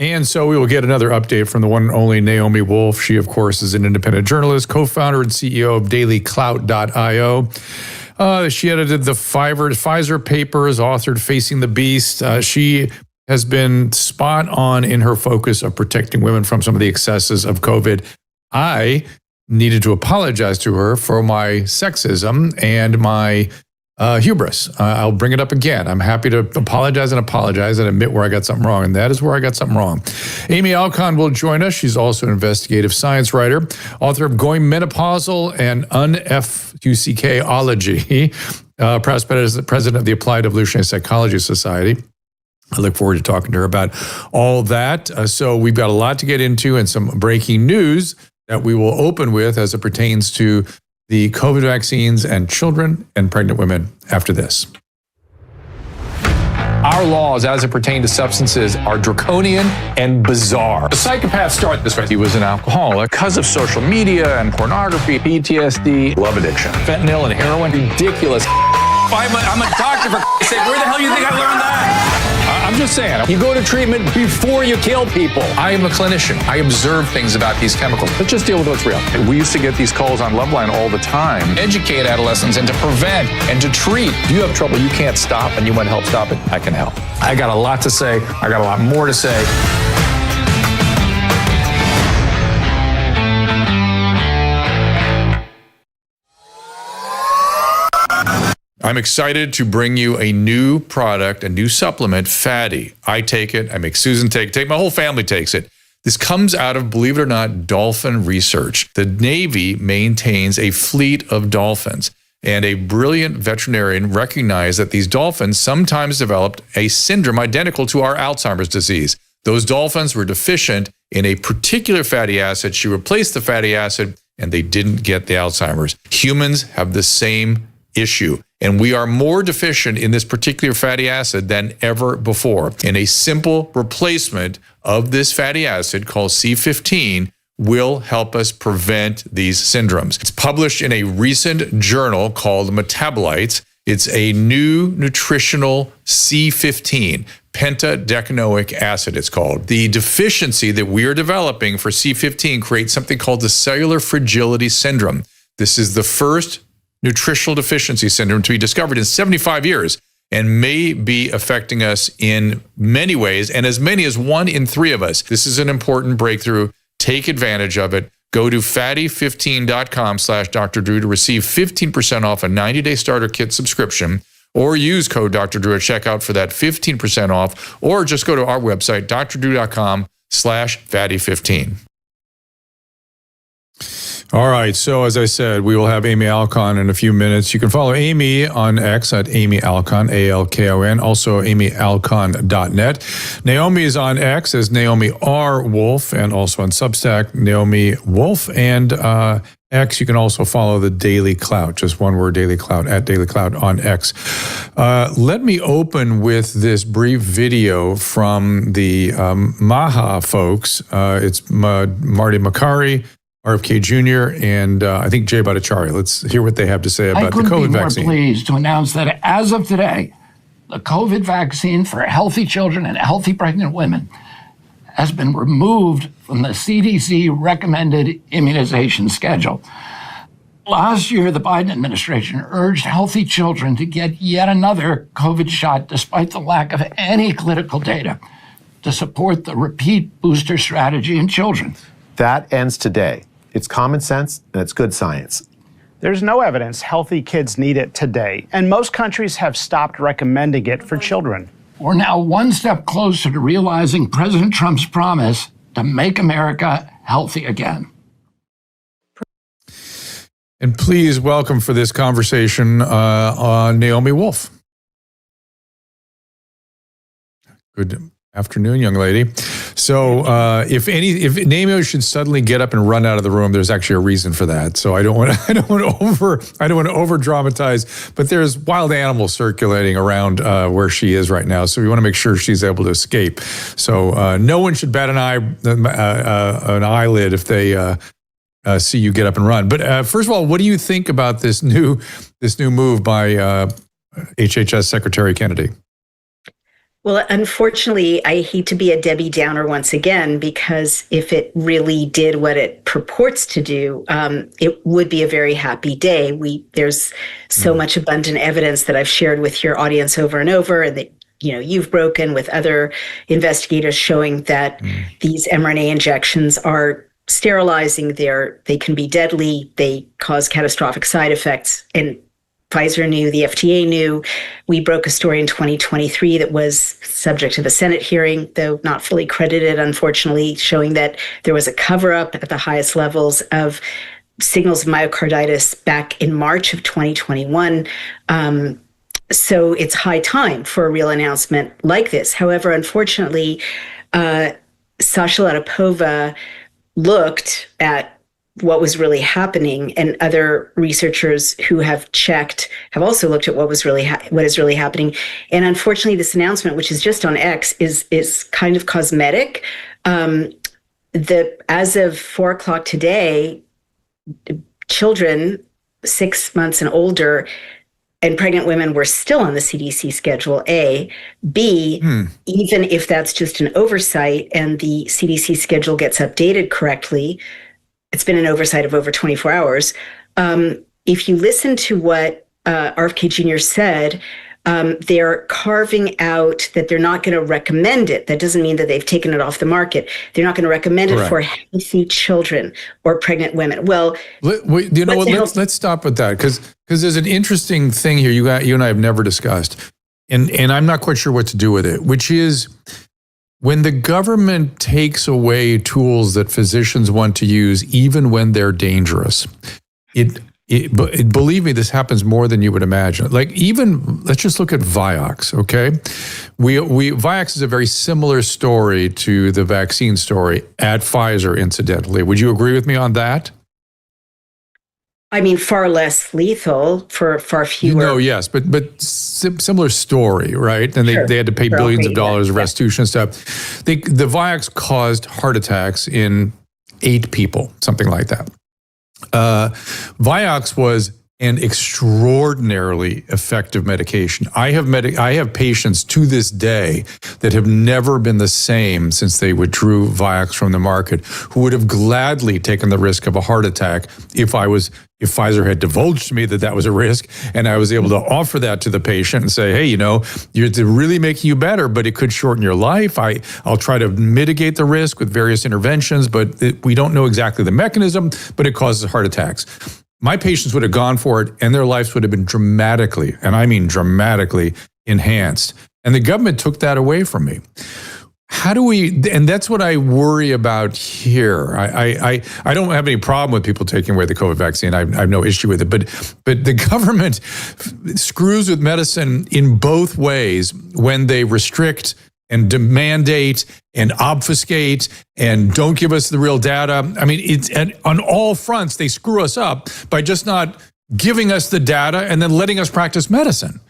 And so we will get another update from the one and only Naomi Wolf. She, of course, is an independent journalist, co-founder and CEO of dailyclout.io. She edited the Fiser papers, authored Facing the Beast. She has been spot on in her focus of protecting women from some of the excesses of COVID. I needed to apologize to her for my sexism and my hubris. I'll bring it up again. I'm happy to apologize and admit where I got something wrong, and that is where I got something wrong. Amy Alkon will join us. She's also an investigative science writer, author of Going Menopausal and Un-F-U-C-K-ology, president of the Applied Evolutionary Psychology Society. I look forward to talking to her about all that. So we've got a lot to get into and some breaking news that we will open with as it pertains to the COVID vaccines and children and pregnant women after this. Our laws as it pertains to substances are draconian and bizarre. The psychopaths start this way. He was an alcoholic because of social media and pornography, PTSD, love addiction, fentanyl and heroin. Ridiculous. I'm a doctor, for Christ's sake. Where the hell do you think I learned that? I'm just saying, you go to treatment before you kill people. I am a clinician. I observe things about these chemicals. Let's just deal with what's real. We used to get these calls on Loveline all the time. Educate adolescents and to prevent and to treat. If you have trouble you can't stop and you want help stop it, I can help. I got a lot to say. I got a lot more to say. I'm excited to bring you a new product, a new supplement, Fatty. I take it. I make Susan take it. My whole family takes it. This comes out of, believe it or not, dolphin research. The Navy maintains a fleet of dolphins, and a brilliant veterinarian recognized that these dolphins sometimes developed a syndrome identical to our Alzheimer's disease. Those dolphins were deficient in a particular fatty acid. She replaced the fatty acid, and they didn't get the Alzheimer's. Humans have the same issue, and we are more deficient in this particular fatty acid than ever before. And a simple replacement of this fatty acid called C15 will help us prevent these syndromes. It's published in a recent journal called Metabolites. It's a new nutritional C15, pentadecanoic acid it's called. The deficiency that we are developing for C15 creates something called the cellular fragility syndrome. This is the first nutritional deficiency syndrome to be discovered in 75 years and may be affecting us in many ways, and as many as 1 in 3 of us. This is an important breakthrough. Take advantage of it. Go to fatty15.com/Dr. Drew to receive 15% off a 90-day starter kit subscription, or use code Dr. Drew at checkout for that 15% off, or just go to our website, drdrew.com/fatty15. All right, so as I said, we will have Amy Alkon in a few minutes. You can follow Amy on X at Amy Alkon, A-L-K-O-N, also amyalkon.net. Naomi is on X as Naomi R. Wolf, and also on Substack, Naomi Wolf. And X, you can also follow the Daily Clout, just one word, Daily Clout, at Daily Clout on X. Let me open with this brief video from the MAHA folks. It's Marty Makary, RFK Jr., and I think Jay Bhattacharya. Let's hear what they have to say about the COVID vaccine. I couldn't be more pleased to announce that as of today, the COVID vaccine for healthy children and healthy pregnant women has been removed from the CDC recommended immunization schedule. Last year, the Biden administration urged healthy children to get yet another COVID shot despite the lack of any clinical data to support the repeat booster strategy in children. That ends today. It's common sense and it's good science. There's no evidence healthy kids need it today, and most countries have stopped recommending it for children. We're now one step closer to realizing President Trump's promise to make America healthy again. And please welcome for this conversation Naomi Wolf. Good afternoon, young lady. So if Naomi should suddenly get up and run out of the room, there's actually a reason for that. So I don't want to over dramatize, but there's wild animals circulating around where she is right now. So we want to make sure she's able to escape. So no one should bat an eyelid if they see you get up and run. But first of all, what do you think about this new move by HHS Secretary Kennedy? Well, unfortunately, I hate to be a Debbie Downer once again, because if it really did what it purports to do, it would be a very happy day. There's so much abundant evidence that I've shared with your audience over and over, and that you've broken with other investigators, showing that these mRNA injections are sterilizing. They can be deadly. They cause catastrophic side effects, and Pfizer knew, the FDA knew. We broke a story in 2023 that was subject to the Senate hearing, though not fully credited, unfortunately, showing that there was a cover-up at the highest levels of signals of myocarditis back in March of 2021. So it's high time for a real announcement like this. However, unfortunately, Sasha Latipova looked at what was really happening, and other researchers who have checked have also looked at what is really happening. And unfortunately, this announcement, which is just on X, is kind of cosmetic. As of 4:00 today, children 6 months and older and pregnant women were still on the CDC Schedule A. B, even if that's just an oversight and the CDC schedule gets updated correctly, it's been an oversight of over 24 hours. If you listen to what RFK Jr. said, they're carving out that they're not going to recommend it. That doesn't mean that they've taken it off the market. They're not going to recommend it for healthy children or pregnant women. Well, let's stop with that, because there's an interesting thing here you and I have never discussed, and I'm not quite sure what to do with it, which is when the government takes away tools that physicians want to use, even when they're dangerous. Believe me, this happens more than you would imagine. Like, even, let's just look at Vioxx, okay? Vioxx is a very similar story to the vaccine story at Pfizer, incidentally. Would you agree with me on that? I mean, far less lethal for far fewer. No, yes, but similar story, right? And they had to pay billions of dollars of restitution and stuff. The Vioxx caused heart attacks in 8 people, something like that. Vioxx was an extraordinarily effective medication. I have patients to this day that have never been the same since they withdrew Vioxx from the market, who would have gladly taken the risk of a heart attack if Pfizer had divulged to me that was a risk, and I was able to offer that to the patient and say, hey, you're really making you better, but it could shorten your life. I'll try to mitigate the risk with various interventions, but we don't know exactly the mechanism, but it causes heart attacks. My patients would have gone for it, and their lives would have been dramatically, and I mean dramatically, enhanced. And the government took that away from me. How do we, and that's what I worry about here. I don't have any problem with people taking away the COVID vaccine. I have no issue with it. But the government screws with medicine in both ways when they restrict and mandate and obfuscate and don't give us the real data. I mean, on all fronts, they screw us up by just not giving us the data and then letting us practice medicine.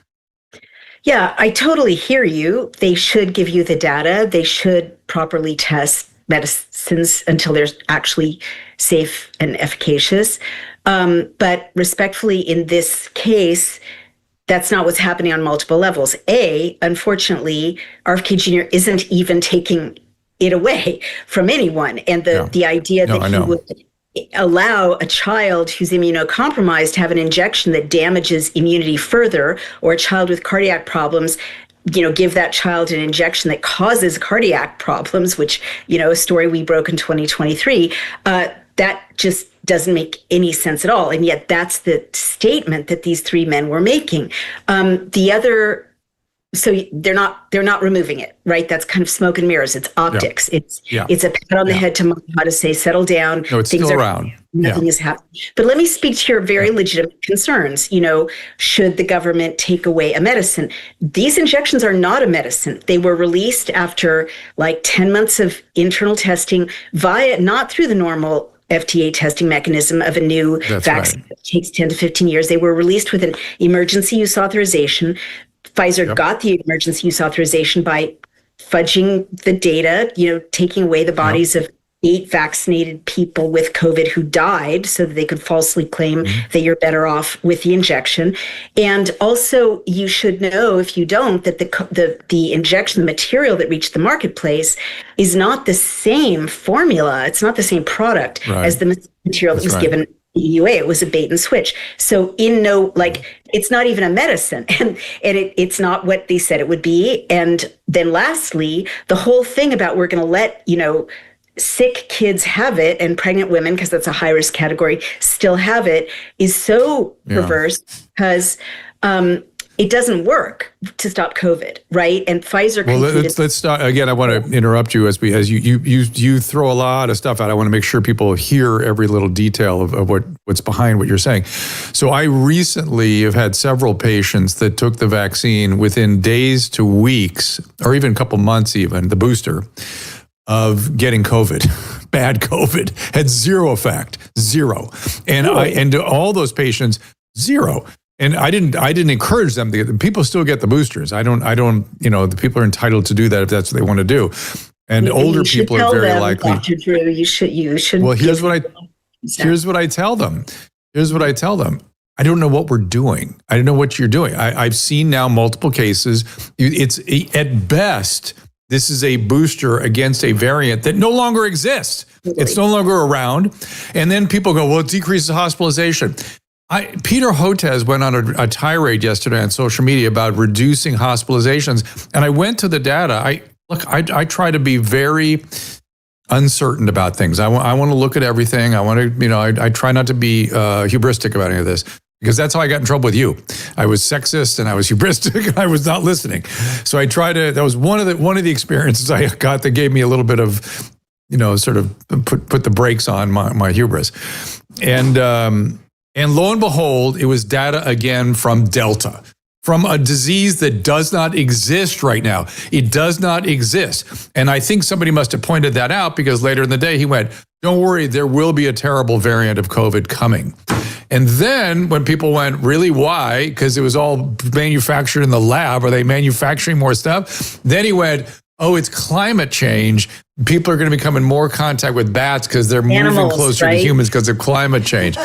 Yeah, I totally hear you. They should give you the data. They should properly test medicines until they're actually safe and efficacious. But respectfully, in this case, that's not what's happening on multiple levels. Unfortunately, RFK Jr. isn't even taking it away from anyone. And the idea that he would allow a child who's immunocompromised to have an injection that damages immunity further, or a child with cardiac problems, give that child an injection that causes cardiac problems, which, a story we broke in 2023, that just doesn't make any sense at all. And yet that's the statement that these 3 men were making. So they're not removing it, right? That's kind of smoke and mirrors. It's optics. Yeah. It's a pat on the head to mom how to say, settle down. No, it's still around. Nothing is happening. But let me speak to your very legitimate concerns. Should the government take away a medicine? These injections are not a medicine. They were released after like 10 months of internal testing not through the normal FDA testing mechanism of a new vaccine. It takes 10 to 15 years. They were released with an emergency use authorization. Pfizer got the emergency use authorization by fudging the data, taking away the bodies of 8 vaccinated people with COVID who died so that they could falsely claim that you're better off with the injection. And also, you should know, if you don't, that the injection, the material that reached the marketplace is not the same formula. It's not the same product as the material that was given EUA. It was a bait and switch. So it's not even a medicine, and it's not what they said it would be. And then lastly, the whole thing about we're going to let, sick kids have it and pregnant women, because that's a high risk category, still have it, is so perverse, because it doesn't work to stop COVID, right? And Fiser. Well, let's start again. I want to interrupt you as you throw a lot of stuff out. I want to make sure people hear every little detail of what's behind what you're saying. So I recently have had several patients that took the vaccine within days to weeks, or even a couple months, even the booster, of getting COVID, bad COVID, had zero effect, zero. And and all those patients, zero. And I didn't encourage them to get them. People still get the boosters. I don't, the people are entitled to do that if that's what they want to do. And older people are very likely. Dr. Drew, you should. Well, here's what I tell them. I don't know what we're doing. I don't know what you're doing. I've seen now multiple cases. It's at best, this is a booster against a variant that no longer exists. It's no longer around. And then people go, well, it decreases hospitalization. Peter Hotez went on a tirade yesterday on social media about reducing hospitalizations. And I went to the data. I try to be very uncertain about things. I want to look at everything. I try not to be hubristic about any of this, because that's how I got in trouble with you. I was sexist and I was hubristic and I was not listening. So I tried to, that was one of the experiences I got that gave me a little bit of, sort of put the brakes on my hubris. And lo and behold, it was data again from Delta, from a disease that does not exist right now. It does not exist. And I think somebody must have pointed that out, because later in the day he went, don't worry, there will be a terrible variant of COVID coming. And then when people went, really, why? Because it was all manufactured in the lab. Are they manufacturing more stuff? Then he went, oh, it's climate change. People are going to become in more contact with bats because they're moving closer to humans because of climate change.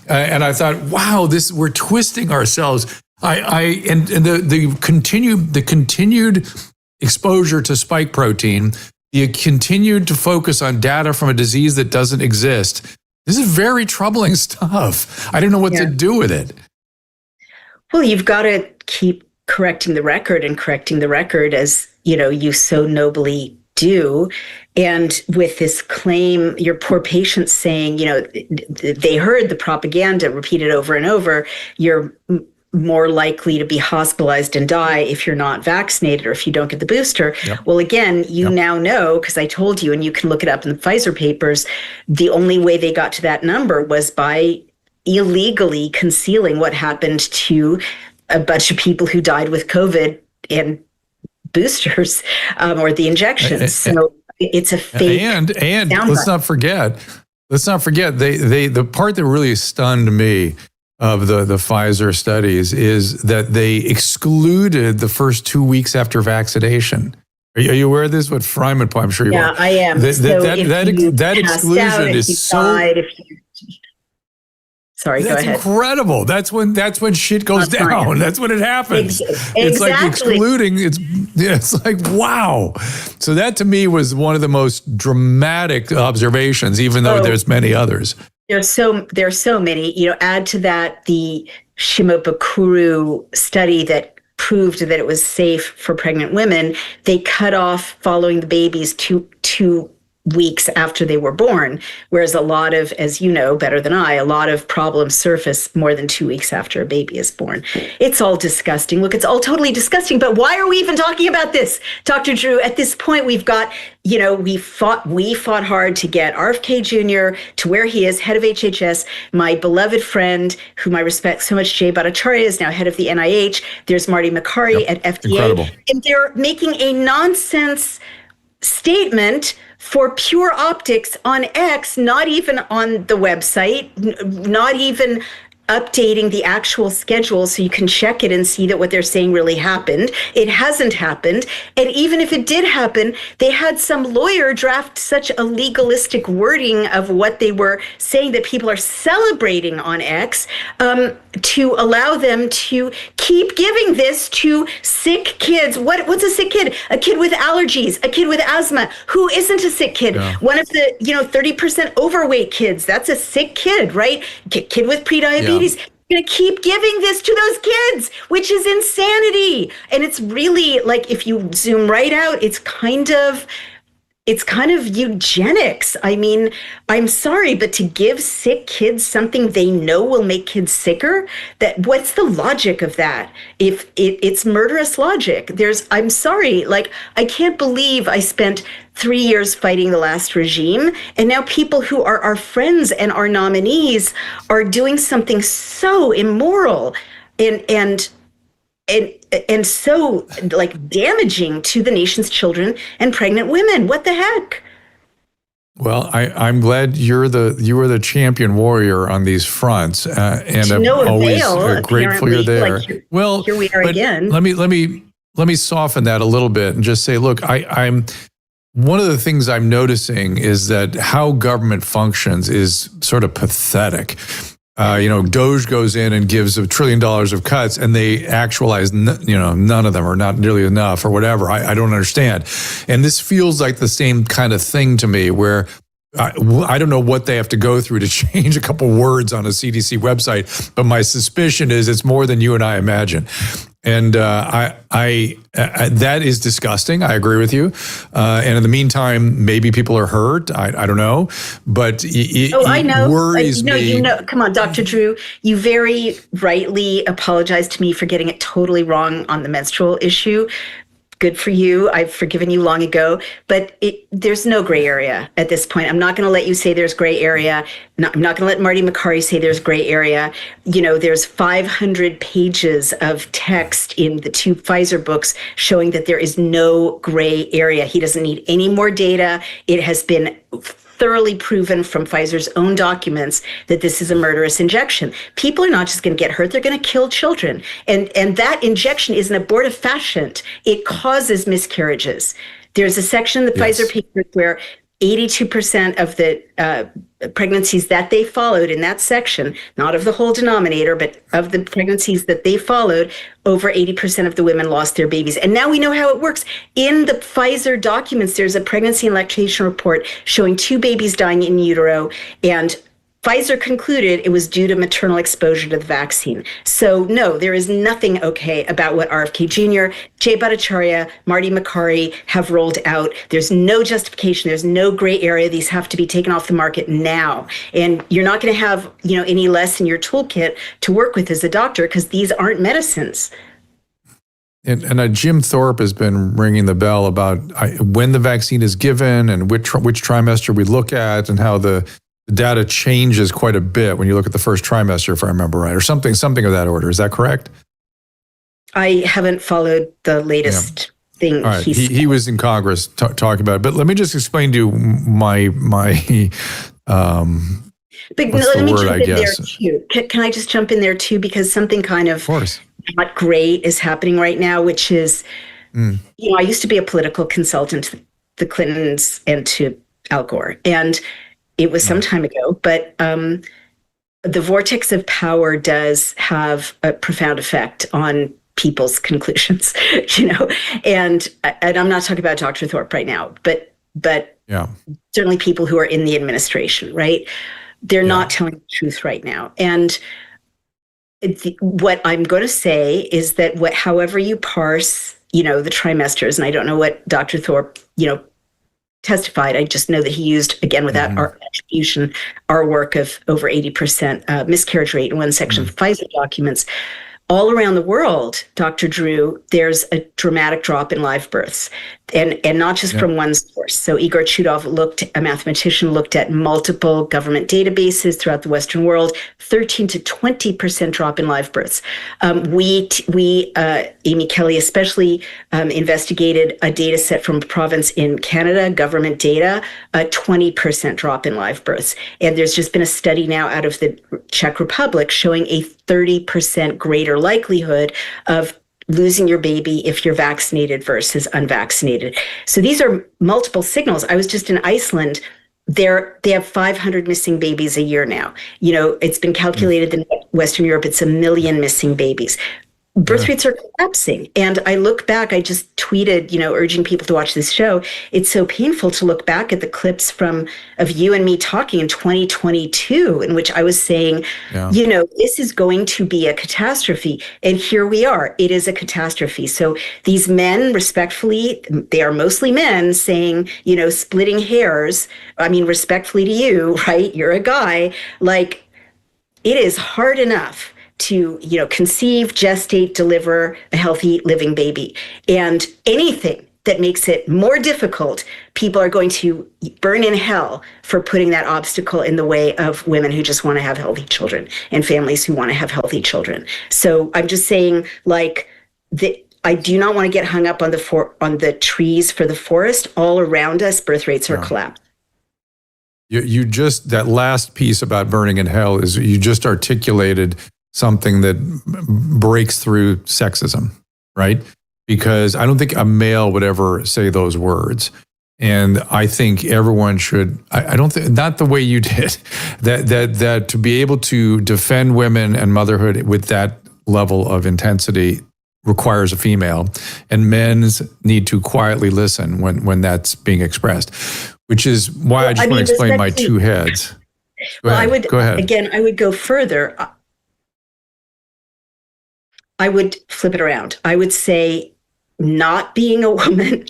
And I thought, wow, we're twisting ourselves. And the continued exposure to spike protein, the continued to focus on data from a disease that doesn't exist. This is very troubling stuff. I don't know what to do with it. Well, you've got to keep correcting the record as, you so nobly do. And with this claim, your poor patients saying, they heard the propaganda repeated over and over, you're more likely to be hospitalized and die if you're not vaccinated or if you don't get the booster. Yep. Well, again, now know, because I told you, and you can look it up in the Fiser papers, the only way they got to that number was by illegally concealing what happened to a bunch of people who died with COVID and boosters or the injections. So it's a fake. And let's not forget, the part that really stunned me of the Fiser studies is that they excluded the first 2 weeks after vaccination. Are you aware of this? What Fryman point? I'm sure you are. Yeah, I am. That exclusion is so. Sorry, go ahead. That's incredible. That's when shit goes down. That's when it happens. Exactly. It's like excluding. It's like, wow. So that to me was one of the most dramatic observations, even though there's many others. There's so many. Add to that the Shimabukuro study that proved that it was safe for pregnant women. They cut off following the babies two weeks after they were born, whereas a lot of, as you know better than I, a lot of problems surface more than 2 weeks after a baby is born. It's all disgusting. Look, it's all totally disgusting, but why are we even talking about this, Dr. Drew? At this point, we've got, we fought hard to get RFK Jr. to where he is, head of HHS. My beloved friend, whom I respect so much, Jay Bhattacharya, is now head of the NIH. There's Marty Makary at FDA. Incredible. And they're making a nonsense statement for pure optics on X, not even on the website, not even updating the actual schedule so you can check it and see that what they're saying really happened. It hasn't happened. And even if it did happen, they had some lawyer draft such a legalistic wording of what they were saying that people are celebrating on X, to allow them to keep giving this to sick kids. What's a sick kid? A kid with allergies, a kid with asthma. Who isn't a sick kid? Yeah. One of the 30% overweight kids. That's a sick kid, right? Kid with prediabetes. Yeah. Going to keep giving this to those kids, which is insanity. And it's really like, if you zoom right out, it's kind of eugenics. I mean, I'm sorry, but to give sick kids something they know will make kids sicker, what's the logic of that? If it's murderous logic. I'm sorry, like, I can't believe I spent 3 years fighting the last regime, and now people who are our friends and our nominees are doing something so immoral and so, like, damaging to the nation's children and pregnant women. What the heck? Well, I'm glad you are the champion warrior on these fronts, and I'm always grateful you're there. Like here we are again. Let me soften that a little bit and just say, look, I'm one of the things I'm noticing is that how government functions is sort of pathetic. DOJ goes in and gives $1 trillion of cuts, and they actualize, none of them, or not nearly enough, or whatever. I don't understand. And this feels like the same kind of thing to me, where I don't know what they have to go through to change a couple words on a CDC website, but my suspicion is it's more than you and I imagine. And that is disgusting. I agree with you. And in the meantime, maybe people are hurt. I don't know. But I know. Worries me. Come on, Dr. Drew. You very rightly apologized to me for getting it totally wrong on the menstrual issue. Good for you. I've forgiven you long ago, but there's no gray area at this point. I'm not going to let you say there's gray area. I'm not going to let Marty Makary say there's gray area. There's 500 pages of text in the 2 Fiser books showing that there is no gray area. He doesn't need any more data. It has been thoroughly proven from Pfizer's own documents that this is a murderous injection. People are not just going to get hurt, they're going to kill children. And that injection is an abortifacient. It causes miscarriages. There's a section in the Pfizer papers where 82% of the pregnancies that they followed in that section, not of the whole denominator, but of the pregnancies that they followed, over 80% of the women lost their babies. And now we know how it works. In the Pfizer documents, there's a pregnancy and lactation report showing 2 babies dying in utero, and Pfizer concluded it was due to maternal exposure to the vaccine. So no, there is nothing okay about what RFK Jr., Jay Bhattacharya, Marty Makary have rolled out. There's no justification. There's no gray area. These have to be taken off the market now. And you're not going to have, any less in your toolkit to work with as a doctor, because these aren't medicines. And Jim Thorpe has been ringing the bell about when the vaccine is given and which trimester we look at, and how the data changes quite a bit when you look at the first trimester, if I remember right, or something of that order. Is that correct? I haven't followed the latest thing. All right. He was in Congress talking about it. But let me just explain to you my but let me jump in there too. Can I just jump in there too? Because something kind of not great is happening right now, which is, I used to be a political consultant to the Clintons and to Al Gore. And it was some time ago, but the vortex of power does have a profound effect on people's conclusions, and I'm not talking about Dr. Thorpe right now, but certainly people who are in the administration, right? They're not telling the truth right now. And what I'm going to say is that however you parse, the trimesters, and I don't know what Dr. Thorpe, testified. I just know that he used, again, without our attribution, our work of over 80% miscarriage rate in one section of Pfizer documents. all around the world, Dr. Drew, there's a dramatic drop in live births, and not just from one source. So Igor Chudov, a mathematician, looked at multiple government databases throughout the Western world, 13 to 20% drop in live births. Amy Kelly especially, investigated a data set from a province in Canada, government data, a 20% drop in live births. And there's just been a study now out of the Czech Republic showing a 30% greater likelihood of losing your baby if you're vaccinated versus unvaccinated. So these are multiple signals. I was just in Iceland. They have 500 missing babies a year now. You know, it's been calculated that in Western Europe, it's 1 million missing babies. Birth rates are collapsing. And I look back, I just tweeted, urging people to watch this show. It's so painful to look back at the clips of you and me talking in 2022, in which I was saying, this is going to be a catastrophe. And here we are. It is a catastrophe. So these men, respectfully, they are mostly men saying, splitting hairs. I mean, respectfully to you, right? You're a guy. Like, it is hard enough to, conceive, gestate, deliver a healthy living baby. And anything that makes it more difficult, people are going to burn in hell for putting that obstacle in the way of women who just want to have healthy children and families who want to have healthy children. So I'm just saying, I do not want to get hung up on the trees for the forest. All around us, birth rates are collapsing. You just, that last piece about burning in hell is you just articulated something that breaks through sexism, right? Because I don't think a male would ever say those words. And I think everyone should, I don't think, not the way you did, that to be able to defend women and motherhood with that level of intensity requires a female, and men need to quietly listen when that's being expressed, which is why I just want to explain my two heads. Go ahead. Again, I would go further. I would flip it around. I would say not being a woman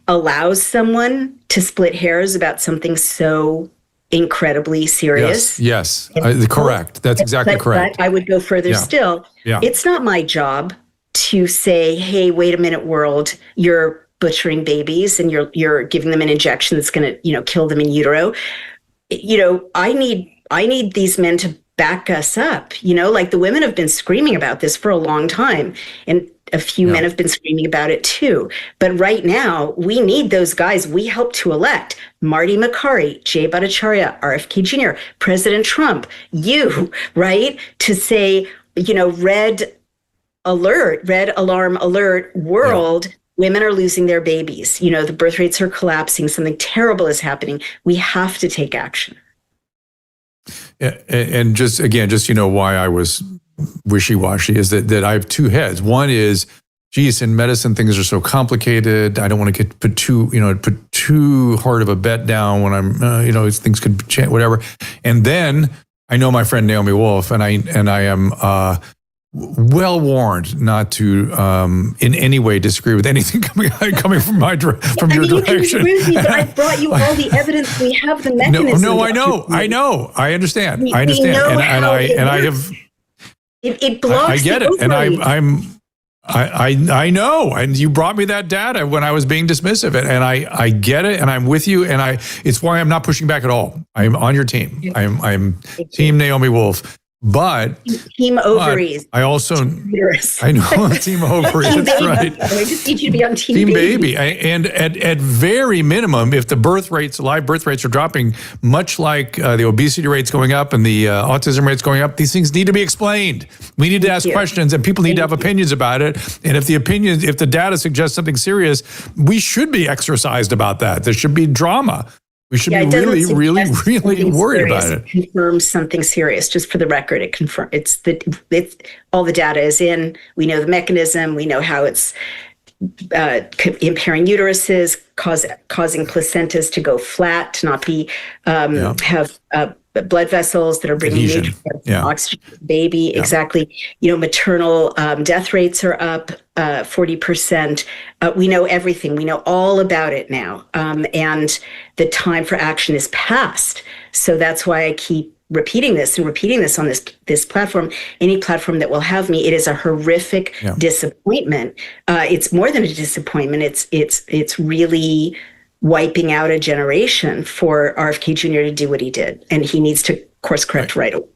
allows someone to split hairs about something so incredibly serious. Yes, correct. That's exactly correct. But I would go further still. Yeah. It's not my job to say, hey, wait a minute, world, you're butchering babies and you're giving them an injection that's going to, kill them in utero. I need these men to back us up. The women have been screaming about this for a long time, and a few men have been screaming about it too. But right now, we need those guys we helped to elect: Marty McCarty, Jay Bhattacharya, RFK Jr., President Trump, you, right? To say, red alarm alert, world. Women are losing their babies. The birth rates are collapsing. Something terrible is happening. We have to take action. And just why I was wishy-washy is that I have two heads. One is, geez, in medicine things are so complicated. I don't want to put too hard of a bet down when I'm things could change, whatever. And then I know my friend Naomi Wolf, and I am well warned not to in any way disagree with anything coming from your direction. You can agree with me, but I brought you all the evidence. We have the mechanism. No, I know. I understand. I have. It blocks. I get it, and I know. And you brought me that data when I was being dismissive, and I get it, and I'm with you, and it's why I'm not pushing back at all. I'm on your team. I'm Team Naomi Wolf. But team ovaries. I also, I know, team ovaries. That's right. I just need you to be on team baby. And at very minimum, if the live birth rates are dropping, much like the obesity rates going up and the autism rates going up, these things need to be explained. We need to ask questions, and people need to have opinions about it. And if the data suggests something serious, we should be exercised about that. There should be drama. We should be really worried about it. It confirms something serious. Just for the record, it confirms it's all the data is in. We know the mechanism. We know how it's impairing uteruses, causing placentas to go flat, to not be have blood vessels that are bringing nutrients, oxygen to the baby. Yeah. Exactly. Maternal death rates are up 40%. We know everything. We know all about it now. And the time for action is past. So that's why I keep repeating this on this platform, any platform that will have me. It is a horrific disappointment. It's more than a disappointment. It's really wiping out a generation for RFK Jr. to do what he did, and he needs to course correct right away.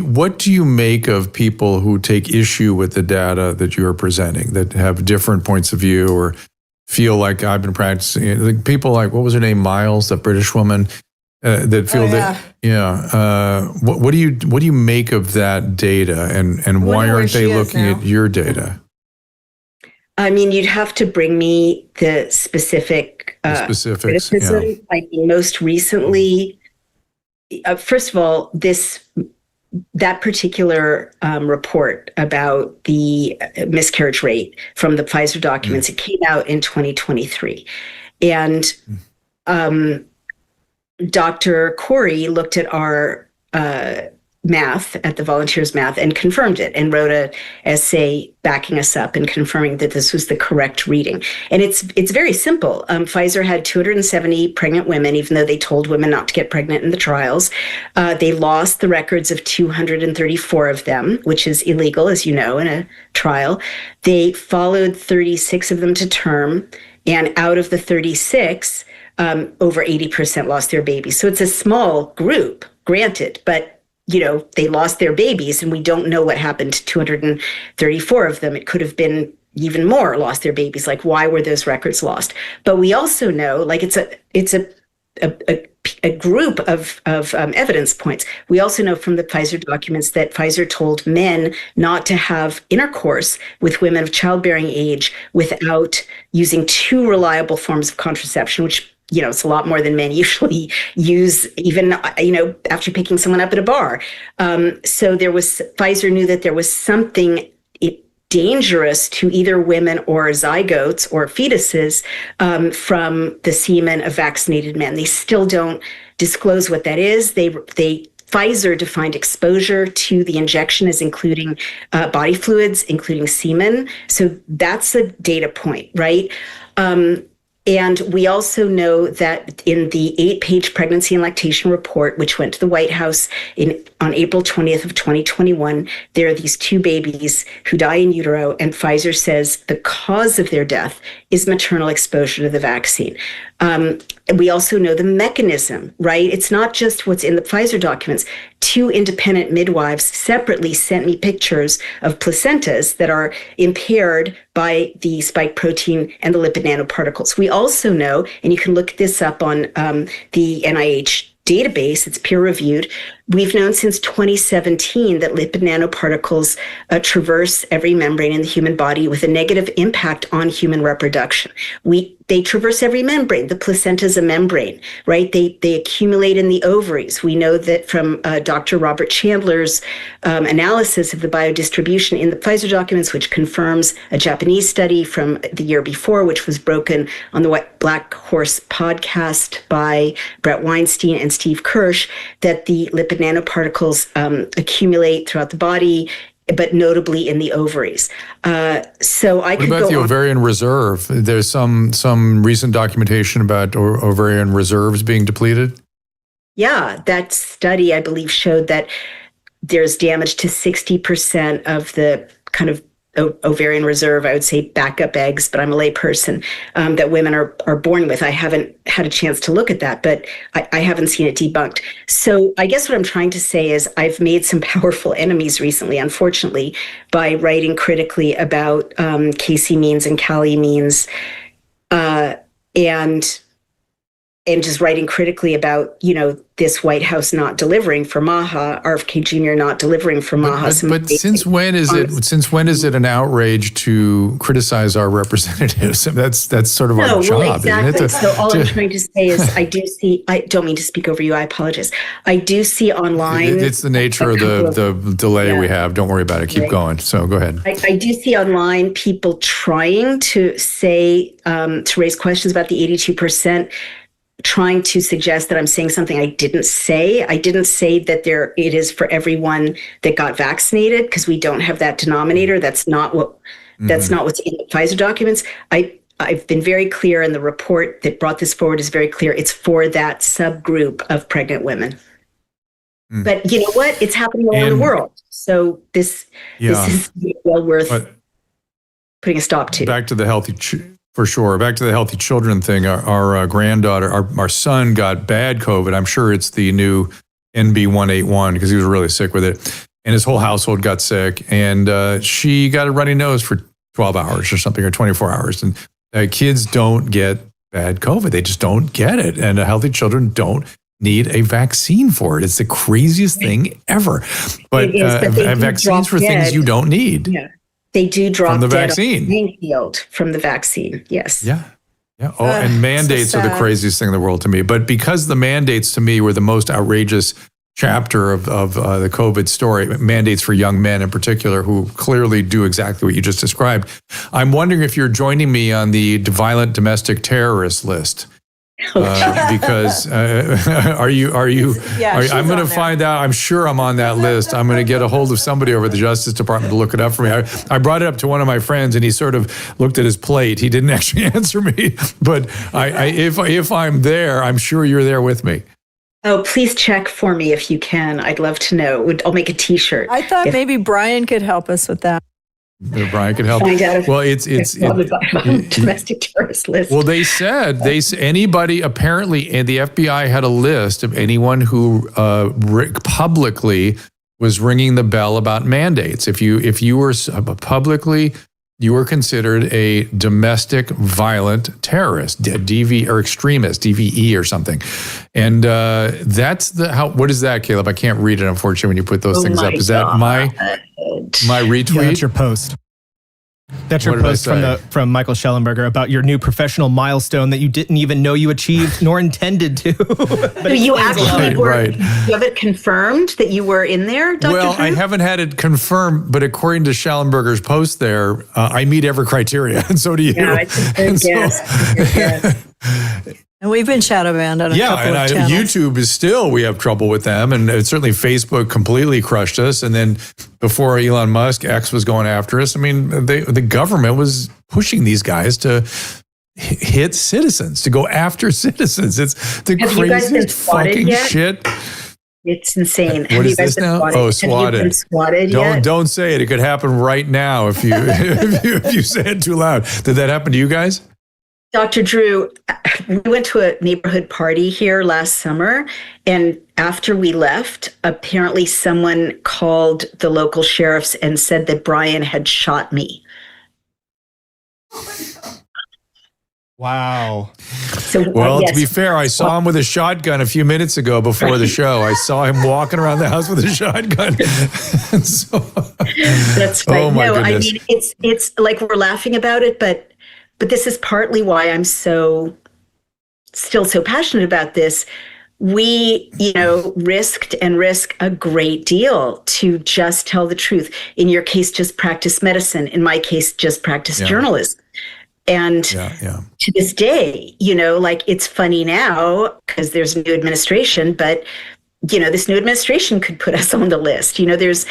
What do you make of people who take issue with the data that you are presenting, that have different points of view or feel like I've been practicing? Like people like, what was her name, Miles, that British woman, that feel what do you make of that data, and why aren't they looking at your data? I mean, you'd have to bring me the specifics. Criticism. Yeah. I mean, most recently, first of all, that particular report about the miscarriage rate from the Fiser documents, it came out in 2023. And Dr. Corey looked at our math, at the volunteers' math, and confirmed it, and wrote an essay backing us up and confirming that this was the correct reading. And it's very simple. Pfizer had 270 pregnant women, even though they told women not to get pregnant in the trials. They lost the records of 234 of them, which is illegal, as you know, in a trial. They followed 36 of them to term, and out of the 36, over 80% lost their babies. So it's a small group, granted, but they lost their babies, and we don't know what happened to 234 of them. It could have been even more lost their babies. Like, why were those records lost? But we also know, like, it's a group of evidence points. We also know from the Fiser documents that Fiser told men not to have intercourse with women of childbearing age without using 2 reliable forms of contraception, which it's a lot more than men usually use, even, after picking someone up at a bar. So Pfizer knew that there was something dangerous to either women or zygotes or fetuses from the semen of vaccinated men. They still don't disclose what that is. Pfizer defined exposure to the injection as including body fluids, including semen. So that's a data point, right? And we also know that in the 8-page pregnancy and lactation report, which went to the White House on April 20th of 2021, there are these 2 babies who die in utero, and Pfizer says the cause of their death is maternal exposure to the vaccine. We also know the mechanism, right? It's not just what's in the Pfizer documents. 2 independent midwives separately sent me pictures of placentas that are impaired by the spike protein and the lipid nanoparticles. We also know, and you can look this up on the NIH database, it's peer-reviewed, we've known since 2017 that lipid nanoparticles traverse every membrane in the human body with a negative impact on human reproduction. They traverse every membrane. The placenta is a membrane, right? They accumulate in the ovaries. We know that from Dr. Robert Chandler's analysis of the biodistribution in the Pfizer documents, which confirms a Japanese study from the year before, which was broken on the Black Horse podcast by Brett Weinstein and Steve Kirsch, that the lipid nanoparticles accumulate throughout the body, but notably in the ovaries. So I could go on. What about the ovarian reserve? There's some recent documentation about ovarian reserves being depleted? Yeah, that study, I believe, showed that there's damage to 60% of the kind of ovarian reserve, I would say backup eggs, but I'm a lay person, that women are born with. I haven't had a chance to look at that, but I haven't seen it debunked. So I guess what I'm trying to say is I've made some powerful enemies recently, unfortunately, by writing critically about Casey means and Callie means, and just writing critically about, this White House not delivering for MAHA, RFK Jr. not delivering for MAHA. But since when is it an outrage to criticize our representatives? That's sort of our job, exactly. Isn't it? So all I'm trying to say is I don't mean to speak over you. I apologize. I do see online. It's the nature of the delay we have. Don't worry about it. Keep going. So go ahead. I do see online people trying to say, to raise questions about the 82%, trying to suggest that I'm saying something I didn't say. I didn't say that it is for everyone that got vaccinated, because we don't have that denominator. That's not what's in the Pfizer documents. I've been very clear, and the report that brought this forward is very clear. It's for that subgroup of pregnant women. But you know what? It's happening all over the world. So this is well worth putting a stop to. Back to the healthy, for sure. Back to the healthy children thing. Our granddaughter, our son got bad COVID. I'm sure it's the new NB181 because he was really sick with it. And his whole household got sick. And she got a runny nose for 12 hours or something, or 24 hours. And kids don't get bad COVID. They just don't get it. And healthy children don't need a vaccine for it. It's the craziest thing ever. But vaccines for things you don't need. Yeah. They do drop from the dead vaccine. On the playing field from the vaccine. Yes. Yeah. Yeah. Oh, and mandates are the craziest thing in the world to me. But because the mandates to me were the most outrageous chapter of the COVID story, mandates for young men in particular, who clearly do exactly what you just described. I'm wondering if you're joining me on the violent domestic terrorist list. Because are you? I'm going to find out. I'm sure I'm on that list. I'm going to get a hold of somebody over at the Justice Department to look it up for me. I brought it up to one of my friends, and he sort of looked at his plate. He didn't actually answer me, but if I'm there, I'm sure you're there with me. Oh, please check for me if you can. I'd love to know. I'll make a T-shirt. I thought maybe Brian could help us with that. Brian could help. Well, it's domestic terrorist list. Well, they said anybody apparently, and the FBI had a list of anyone who publicly was ringing the bell about mandates. If you were publicly, you were considered a domestic violent terrorist, DV or extremist, DVE or something. And that's what is that, Caleb? I can't read it, unfortunately, when you put those things up. Is that my retweet? Yeah, that's your post. That's your post from Michael Schellenberger about your new professional milestone that you didn't even know you achieved nor intended to. So you actually you have it confirmed that you were in there, Dr. Well, Drew? I haven't had it confirmed, but according to Schellenberger's post there, I meet every criteria, and so do you. Yeah, it's a good guess. And we've been shadow banned on a couple of channels. YouTube is still, we have trouble with them. And certainly Facebook completely crushed us. And then before Elon Musk, X was going after us. I mean, the government was pushing these guys to hit citizens, to go after citizens. It's the craziest fucking shit. It's insane. What is this now? Oh, swatted. Have you been swatted yet? Don't say it. It could happen right now if you if you say it too loud. Did that happen to you guys? Dr. Drew, we went to a neighborhood party here last summer, and after we left, apparently someone called the local sheriffs and said that Brian had shot me. Wow. So, to be fair, I saw him with a shotgun a few minutes ago before the show. I saw him walking around the house with a shotgun. That's right. Oh my goodness. I mean, it's like we're laughing about it, but this is partly why I'm still so passionate about this. We, risk a great deal to just tell the truth. In your case, just practice medicine. In my case, just practice journalism. And to this day, it's funny now because there's a new administration, but this new administration could put us on the list. There's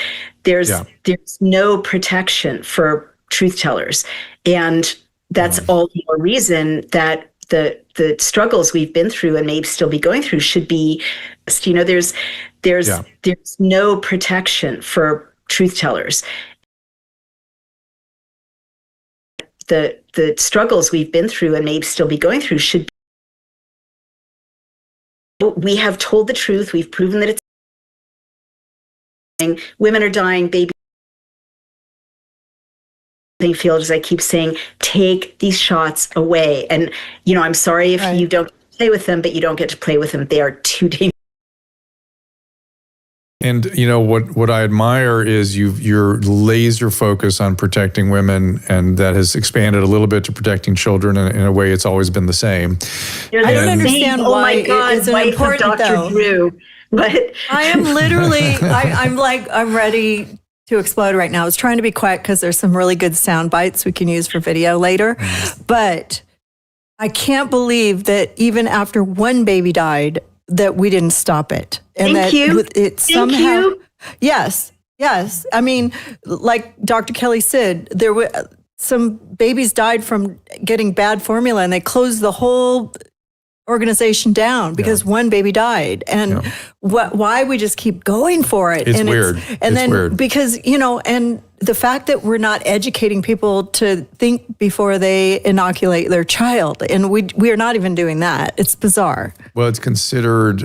no protection for truth tellers. And that's all the more reason that the struggles we've been through and may still be going through should be, there's no protection for truth tellers. The struggles we've been through and may still be going through should be, we have told the truth. We've proven that it's women are dying, babies field, as I keep saying, take these shots away. And, I'm sorry if you don't play with them, but you don't get to play with them. They are too dangerous. And, what I admire is your laser focus on protecting women, and that has expanded a little bit to protecting children. In a way, it's always been the same. I don't understand why it's important, though. Drew. But I am literally, I'm ready to explode right now. I was trying to be quiet because there's some really good sound bites we can use for video later. But I can't believe that even after one baby died, that we didn't stop it. And Thank you. Yes. I mean, like Dr. Kelly said, some babies died from getting bad formula, and they closed the whole organization down because one baby died. And why we just keep going for it. It's and weird. And it's then weird. Because, and the fact that we're not educating people to think before they inoculate their child, and we are not even doing that. It's bizarre. Well, it's considered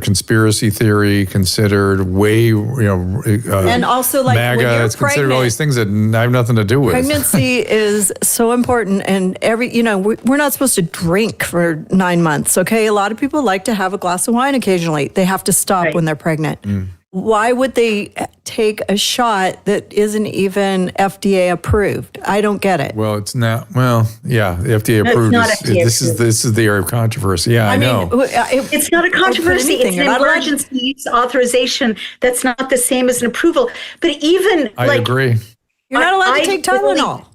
conspiracy theory, considered and also like MAGA. when you're It's considered all pregnant, these things that I have nothing to do with. pregnancy is so important, and we're not supposed to drink for 9 months. Okay, a lot of people like to have a glass of wine occasionally. They have to stop when they're pregnant. Why would they take a shot that isn't even FDA approved? I don't get it. Well, it's not. Well, yeah, the FDA No, it's approved. not This FDA is this is the area of controversy. Yeah, I know. It's not a controversy. It's an emergency use authorization. That's not the same as an approval. But even I agree. You're not allowed to take Tylenol.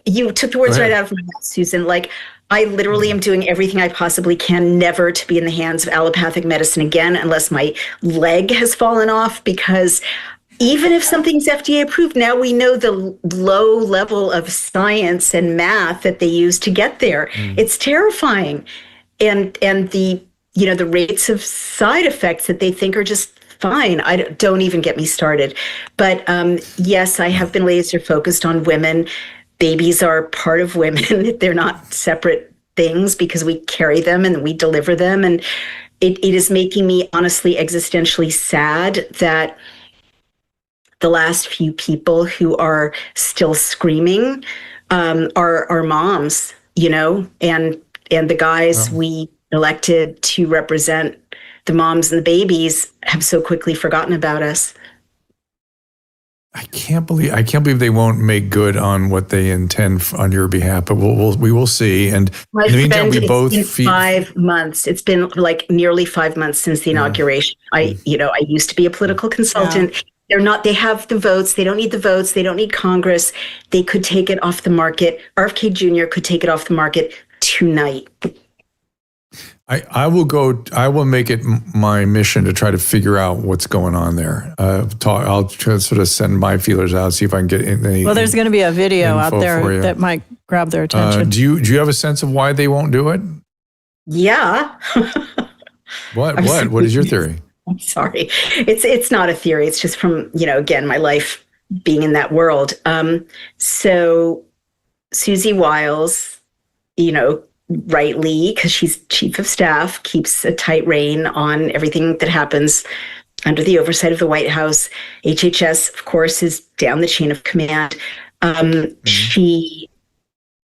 You took the words right out of my mouth, Susan. Like, I literally am doing everything I possibly can never to be in the hands of allopathic medicine again, unless my leg has fallen off, because even if something's FDA approved, now we know the low level of science and math that they use to get there. It's terrifying. And the rates of side effects that they think are just fine. Don't even get me started. But yes, I have been laser focused on women. Babies are part of women. They're not separate things because we carry them and we deliver them. And it is making me honestly existentially sad that the last few people who are still screaming are moms, and the guys we elected to represent the moms and the babies have so quickly forgotten about us. I can't believe they won't make good on what they intend on your behalf, but we will see. And in the meantime, we both it's been 5 months. It's been like nearly 5 months since the inauguration. I used to be a political consultant. They have the votes. They don't need the votes. They don't need Congress. They could take it off the market. RFK Jr. could take it off the market tonight. I will make it my mission to try to figure out what's going on there. I'll try to sort of send my feelers out, see if I can get any. Well, there's going to be a video out there that might grab their attention. Do you have a sense of why they won't do it? Yeah. What is your theory? I'm sorry. It's not a theory. It's just from, again, my life being in that world. So Susie Wiles, rightly, because she's chief of staff, keeps a tight rein on everything that happens under the oversight of the White House. HHS, of course, is down the chain of command. She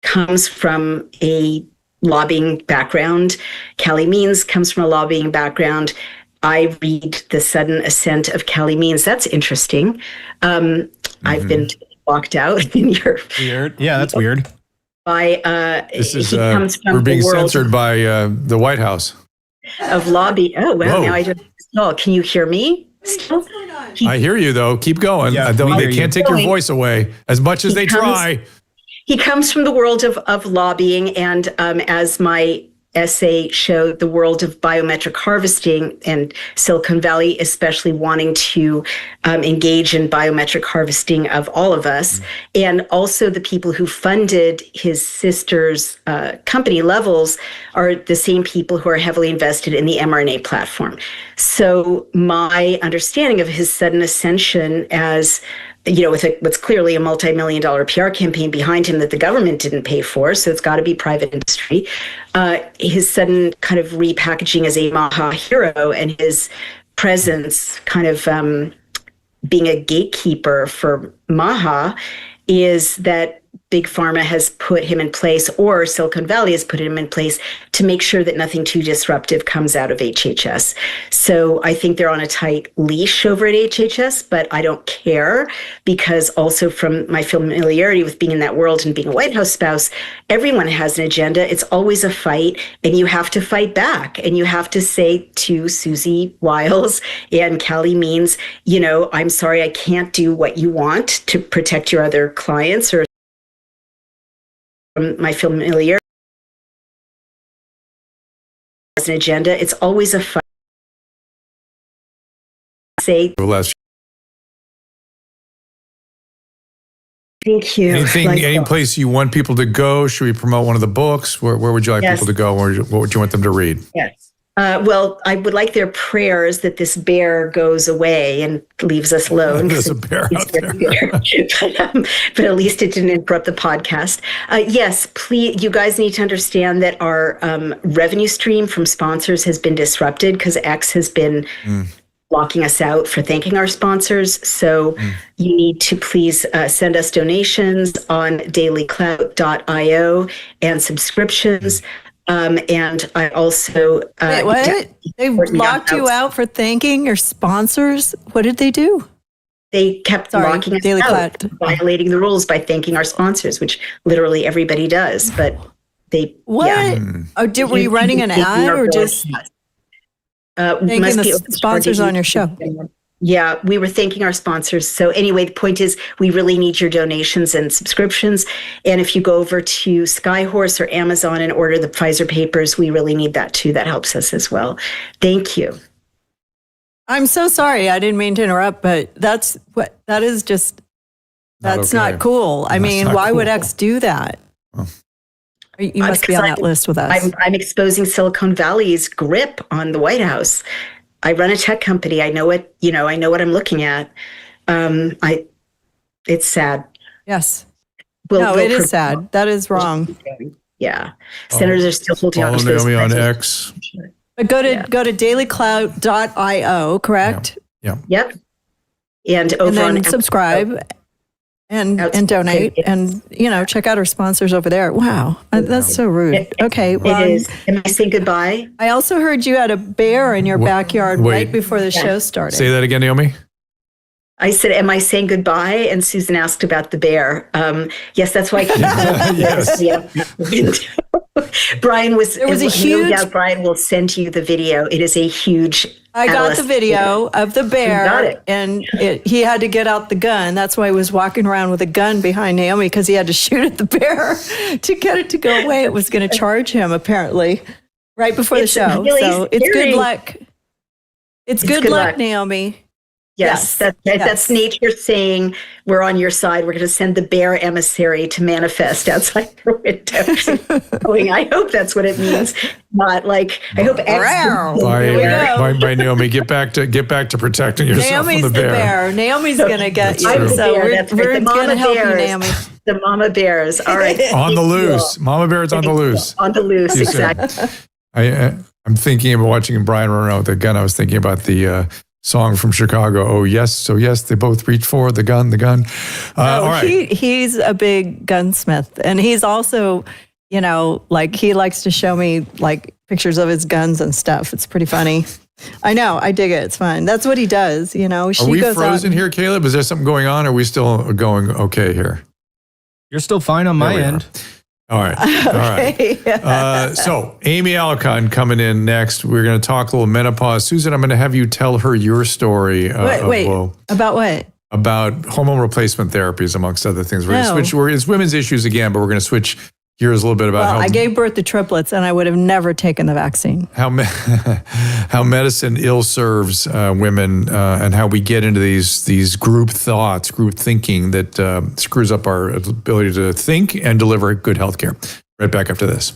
comes from a lobbying background. Callie Means comes from a lobbying background. I read The Sudden Ascent of Callie Means. That's interesting. I've been locked out in your... Weird. Yeah, that's weird. This is we're being censored by the White House of lobby. Oh well, now I don't know. Can you hear me still? I hear you though. Keep going. Yeah, they can't take your voice away as much as they try. He comes from the world of lobbying, and as my essay showed, the world of biometric harvesting, and Silicon Valley especially wanting to engage in biometric harvesting of all of us. And also the people who funded his sister's company, Levels, are the same people who are heavily invested in the mRNA platform. So my understanding of his sudden ascension as with what's clearly a multi-million-dollar PR campaign behind him that the government didn't pay for, so it's got to be private industry. His sudden kind of repackaging as a Maha hero and his presence kind of being a gatekeeper for Maha is that Big Pharma has put him in place, or Silicon Valley has put him in place to make sure that nothing too disruptive comes out of HHS. So I think they're on a tight leash over at HHS, but I don't care, because also from my familiarity with being in that world and being a White House spouse, everyone has an agenda. It's always a fight, and you have to fight back. And you have to say to Susie Wiles and Callie Means, I'm sorry, I can't do what you want to protect your other clients, or from my familiarity as an agenda. It's always a fight. Say Thank you. Any place you want people to go? Should we promote one of the books? Where would you like people to go? What would you want them to read? Yes. Well, I would like their prayers that this bear goes away and leaves us alone. There's a bear out there. But at least it didn't interrupt the podcast. Yes, please, you guys need to understand that our revenue stream from sponsors has been disrupted because X has been blocking us out for thanking our sponsors. So you need to please send us donations on dailyclout.io and subscriptions. And I also... Wait, what? They locked you out for thanking your sponsors? What did they do? They kept locking us out, violating the rules by thanking our sponsors, which literally everybody does. But they... What? Yeah. Were you running an ad or just... thanking the sponsors on your show? Yeah, we were thanking our sponsors. So anyway, the point is we really need your donations and subscriptions. And if you go over to Skyhorse or Amazon and order the Fiser papers, we really need that too. That helps us as well. Thank you. I'm so sorry. I didn't mean to interrupt, but that's not cool. I mean, why would X do that? Oh. You must be on that list with us. I'm exposing Silicon Valley's grip on the White House. I run a tech company. I know what I'm looking at. It's sad. Yes. It is sad. That is wrong. Yeah. Senators are still holding on to those. Follow Naomi on X. But go to dailyclout.io, correct? Yeah. Yep. And then subscribe and donate and check out our sponsors over there. Wow, that's so rude. Okay, well, it is. Am I saying goodbye? I also heard you had a bear in your backyard right before the show started. Say that again, Naomi. I said, am I saying goodbye? And Susan asked about the bear. Yes, that's why I keep Yes. Brian was a huge... No doubt Brian will send you the video. It is a huge... I got the video of the bear, and he had to get out the gun. That's why he was walking around with a gun behind Naomi, because he had to shoot at the bear to get it to go away. It was going to charge him, apparently, right before the show. Really so it's good luck. It's good luck, Naomi. Yes, that's nature saying we're on your side. We're going to send the bear emissary to manifest outside your window. I hope that's what it means. Not like I hope. By Naomi, get back to protecting yourself Naomi's from the bear. Naomi's going to get you. So we're going to help you, Naomi. The mama bears. All right. On the loose. Mama bear's on the loose. On the loose, exactly. I'm thinking about watching Brian run around with a gun. I was thinking about the song from Chicago. Oh, yes. So, yes, they both reach for the gun. All right. He's a big gunsmith. And he's also, he likes to show me pictures of his guns and stuff. It's pretty funny. I know. I dig it. It's fun. That's what he does. Are we frozen here, Caleb? Is there something going on? Or are we still going okay here? You're still fine on my end. All right. So Amy Alkon coming in next. We're going to talk a little menopause. Susan, I'm going to have you tell her your story. Wait. About what? About hormone replacement therapies, amongst other things. We're going to switch. It's women's issues again, but we're going to switch gears a little bit about how... I gave birth to triplets, and I would have never taken the vaccine. How medicine ill serves women, and how we get into these group thoughts, group thinking that screws up our ability to think and deliver good health care. Right back after this.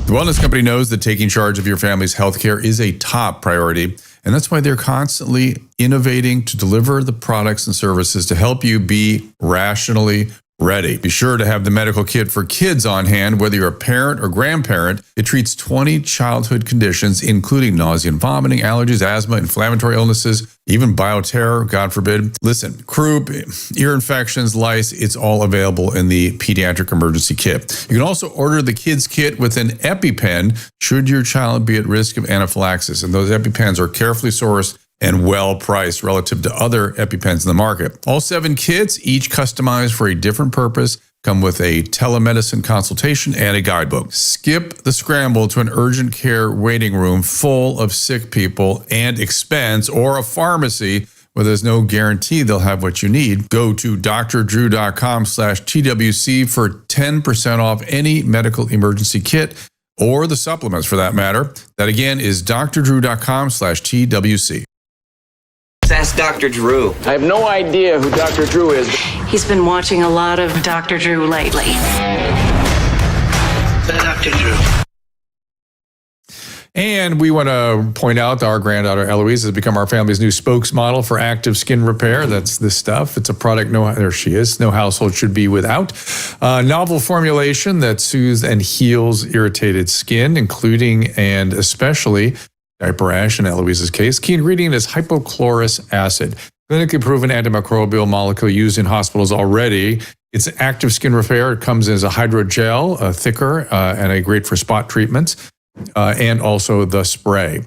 The Wellness Company knows that taking charge of your family's health care is a top priority, and that's why they're constantly innovating to deliver the products and services to help you be rationally ready. Be sure to have the medical kit for kids on hand, whether you're a parent or grandparent. It treats 20 childhood conditions, including nausea and vomiting, allergies, asthma, inflammatory illnesses, even bioterror, God forbid. Listen, croup, ear infections, lice, it's all available in the pediatric emergency kit. You can also order the kids kit with an EpiPen should your child be at risk of anaphylaxis. And those EpiPens are carefully sourced and well priced relative to other EpiPens in the market. All 7 kits, each customized for a different purpose, come with a telemedicine consultation and a guidebook. Skip the scramble to an urgent care waiting room full of sick people and expense, or a pharmacy where there's no guarantee they'll have what you need. Go to drdrew.com/TWC for 10% off any medical emergency kit, or the supplements for that matter. That again is drdrew.com/TWC. ask Dr. Drew. I have no idea who Dr. Drew is. He's been watching a lot of Dr. Drew lately. Dr. Drew. And we want to point out that our granddaughter Eloise has become our family's new spokesmodel for active skin repair. That's this stuff. It's a product there she is. No household should be without. Novel formulation that soothes and heals irritated skin, including and especially diaper rash in Eloise's case. Key ingredient is hypochlorous acid, clinically proven antimicrobial molecule used in hospitals already. It's active skin repair. It comes as a hydrogel, thicker, and great for spot treatments. And also the spray.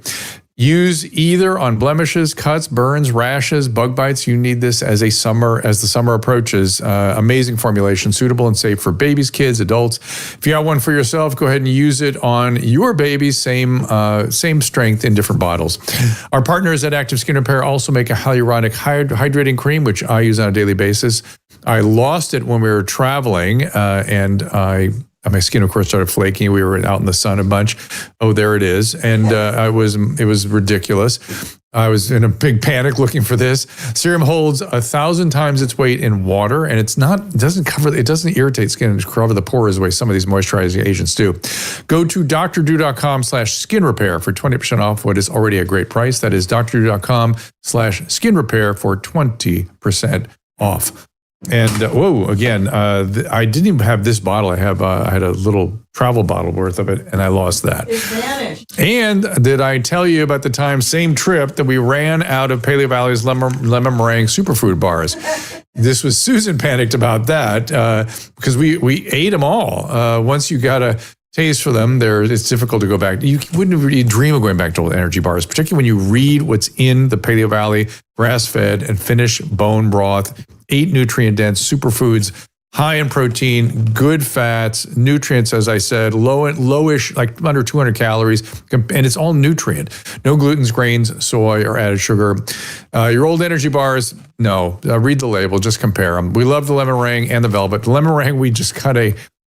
Use either on blemishes, cuts, burns, rashes, bug bites. You need this as the summer approaches. Amazing formulation, suitable and safe for babies, kids, adults. If you have one for yourself, go ahead and use it on your baby. Same strength in different bottles. Our partners at Active Skin Repair also make a hyaluronic hydrating cream, which I use on a daily basis. I lost it when we were traveling, and my skin, of course, started flaking. We were out in the sun a bunch. Oh, there it is. And it was ridiculous. I was in a big panic looking for this. Serum holds 1,000 times its weight in water, and it doesn't irritate skin and cover the pores the way some of these moisturizing agents do. Go to drdrew.com/skin repair for 20% off what is already a great price. That is drdrew.com/skin repair for 20% off. And I didn't even have this bottle. I had a little travel bottle worth of it, and I lost that. It vanished. And did I tell you about the same trip that we ran out of Paleo Valley's lemon meringue superfood bars? This was Susan panicked about that because we ate them all. Once you got a taste for them, it's difficult to go back. You wouldn't really dream of going back to old energy bars, particularly when you read what's in the Paleo Valley grass-fed and finished bone broth, 8 nutrient-dense superfoods, high in protein, good fats, nutrients, as I said, lowish, like under 200 calories, and it's all nutrient. No glutens, grains, soy, or added sugar. Your old energy bars, no. Read the label, just compare them. We love the lemon meringue and the velvet. The lemon meringue, we just got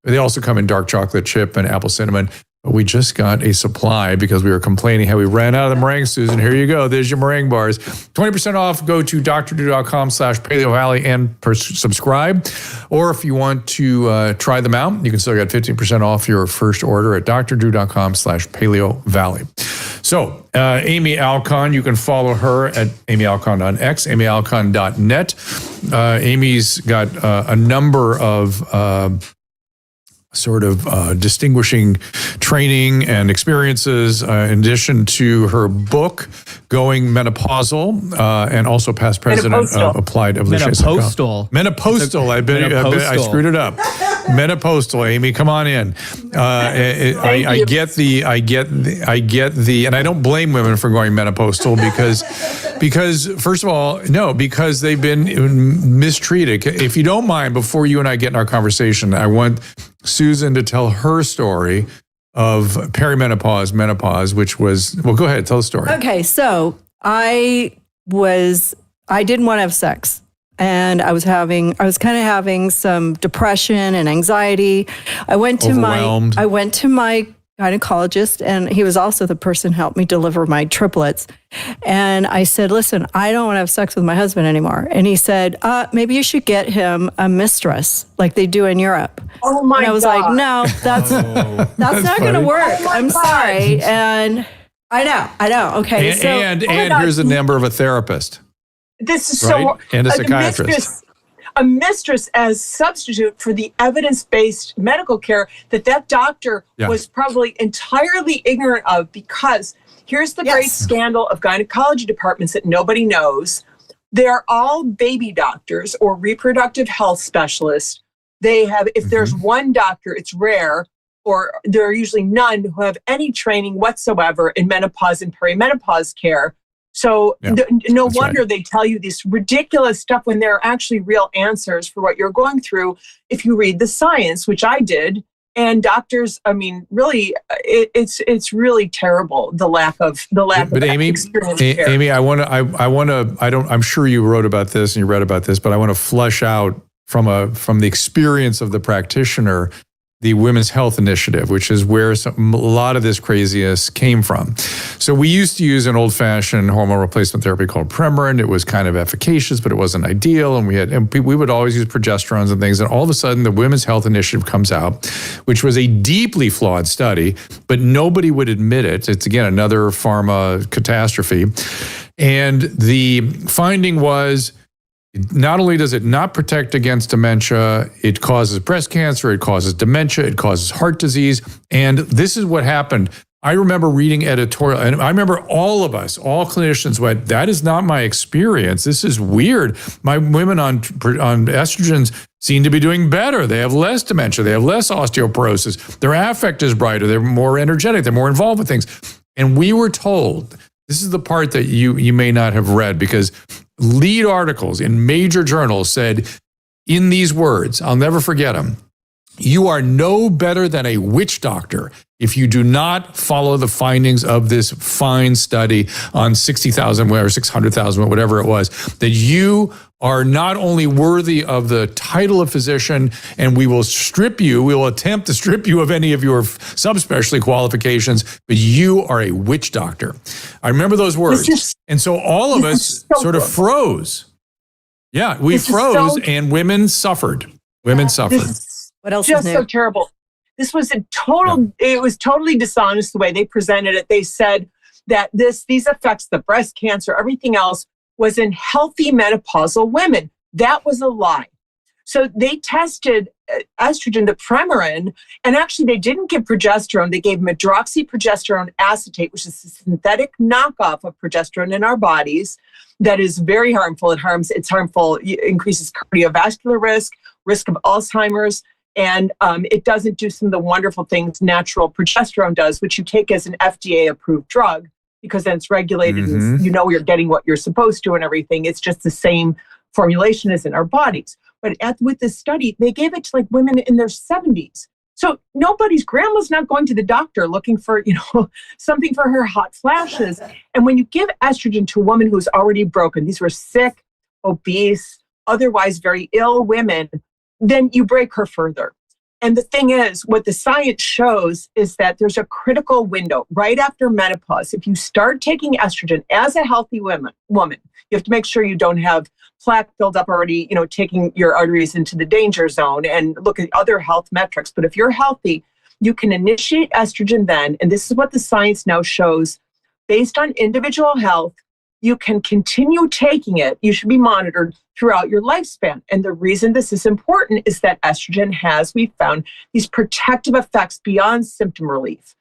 they also come in dark chocolate chip and apple cinnamon. But we just got a supply because we were complaining how we ran out of the meringue, Susan. Here you go. There's your meringue bars. 20% off. Go to drdrew.com/Paleo Valley and subscribe. Or if you want to try them out, you can still get 15% off your first order at drdrew.com/Paleo Valley. So, Amy Alkon, you can follow her at Amy Alkon on X, amyalkon.net. Amy's got a number of distinguishing training and experiences, in addition to her book, Going Menopausal, and also past president of Applied Evolutionary. Menopausal. I screwed it up. Menopausal, Amy, come on in. I get the, and I don't blame women for going menopausal because first of all, no, because they've been mistreated. If you don't mind, before you and I get in our conversation, I want Susan to tell her story of perimenopause, menopause, which was, well, go ahead, tell the story. Okay, so I didn't want to have sex. And I was kind of having some depression and anxiety. I went to my gynecologist, and he was also the person who helped me deliver my triplets. And I said, listen, I don't want to have sex with my husband anymore. And he said, maybe you should get him a mistress like they do in Europe. Oh my God. And I was like, no, that's not going to work. I'm sorry. And I know. Okay. And here's the number of a therapist. This is right? so, and a psychiatrist. A mistress as substitute for the evidence-based medical care that doctor was probably entirely ignorant of, because here's the great scandal of gynecology departments that nobody knows. They're all baby doctors or reproductive health specialists. They have, if there's one doctor, it's rare, or there are usually none who have any training whatsoever in menopause and perimenopause care. So no wonder they tell you this ridiculous stuff when there are actually real answers for what you're going through if you read the science, which I did. And doctors, I mean, really, it's really terrible, the lack of Amy, experience. Amy, I'm sure you wrote about this and you read about this, but I want to flush out from the experience of the practitioner the Women's Health Initiative, which is where a lot of this craziness came from. So we used to use an old-fashioned hormone replacement therapy called Premarin. It was kind of efficacious, but it wasn't ideal. And we would always use progesterones and things. And all of a sudden, the Women's Health Initiative comes out, which was a deeply flawed study, but nobody would admit it. It's, again, another pharma catastrophe. And the finding was, not only does it not protect against dementia, it causes breast cancer, it causes dementia, it causes heart disease. And this is what happened. I remember reading editorial, and I remember all of us, all clinicians went, that is not my experience. This is weird. My women on estrogens seem to be doing better. They have less dementia. They have less osteoporosis. Their affect is brighter. They're more energetic. They're more involved with things. And we were told, this is the part that you may not have read, because lead articles in major journals said in these words, I'll never forget them, you are no better than a witch doctor if you do not follow the findings of this fine study on 60,000 or 600,000, whatever it was, that you are not only worthy of the title of physician, and we will attempt to strip you of any of your subspecialty qualifications, but you are a witch doctor. I remember those words. And so all of us sort of froze. Yeah, we froze, and women suffered. Women suffered. What else just is so terrible. This was it was totally dishonest the way they presented it. They said that these affects the breast cancer, everything else was in healthy menopausal women. That was a lie. So they tested estrogen, the Premarin, and actually they didn't give progesterone. They gave medroxyprogesterone acetate, which is a synthetic knockoff of progesterone in our bodies that is very harmful. It's harmful, it increases cardiovascular risk of Alzheimer's, and it doesn't do some of the wonderful things natural progesterone does, which you take as an FDA-approved drug, because then it's regulated and you're getting what you're supposed to and everything. It's just the same formulation as in our bodies. But with this study, they gave it to like women in their 70s. So grandma's not going to the doctor looking for, something for her hot flashes. And when you give estrogen to a woman who's already broken, these were sick, obese, otherwise very ill women, then you break her further. And the thing is, what the science shows is that there's a critical window right after menopause. If you start taking estrogen as a healthy woman, you have to make sure you don't have plaque build up already, taking your arteries into the danger zone, and look at other health metrics. But if you're healthy, you can initiate estrogen then. And this is what the science now shows. Based on individual health, you can continue taking it. You should be monitored throughout your lifespan. And the reason this is important is that estrogen has, we found, these protective effects beyond symptom relief.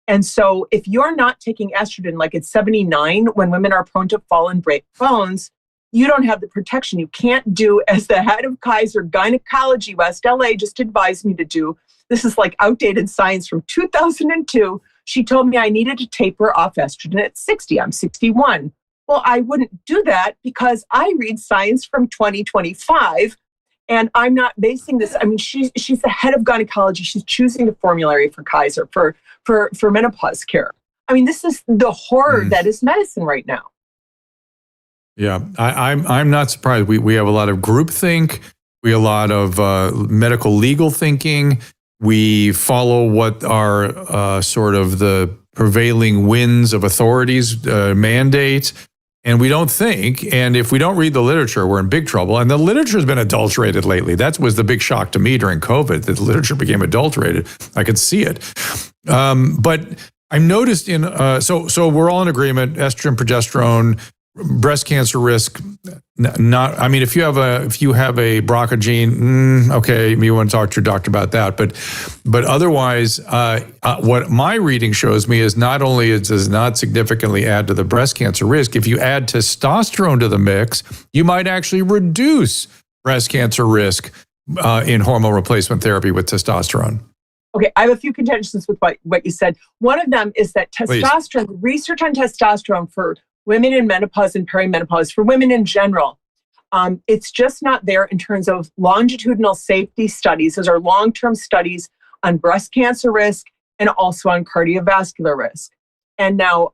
And so if you're not taking estrogen like at 79, when women are prone to fall and break bones, you don't have the protection. You can't do, as the head of Kaiser Gynecology West LA just advised me to do. This is like outdated science from 2002. She told me I needed to taper off estrogen at 60. I'm 61. Well, I wouldn't do that because I read science from 2025, and I'm not basing this. I mean, she's the head of gynecology. She's choosing the formulary for Kaiser for menopause care. I mean, this is the horror that is medicine right now. Yeah, I'm not surprised. We have a lot of groupthink. We have a lot of medical legal thinking. We follow what are sort of the prevailing winds of authorities mandate. And we don't think, and if we don't read the literature, we're in big trouble. And the literature has been adulterated lately. That was the big shock to me during COVID, that the literature became adulterated. I could see it. But I noticed so we're all in agreement, estrogen, progesterone, breast cancer risk, if you have a BRCA gene, okay, you want to talk to your doctor about that. But otherwise, what my reading shows me is not only it does not significantly add to the breast cancer risk, if you add testosterone to the mix, you might actually reduce breast cancer risk in hormone replacement therapy with testosterone. Okay, I have a few contentions with what you said. One of them is that testosterone, research on testosterone for women in menopause and perimenopause, for women in general, it's just not there in terms of longitudinal safety studies. Those are long-term studies on breast cancer risk and also on cardiovascular risk. And now,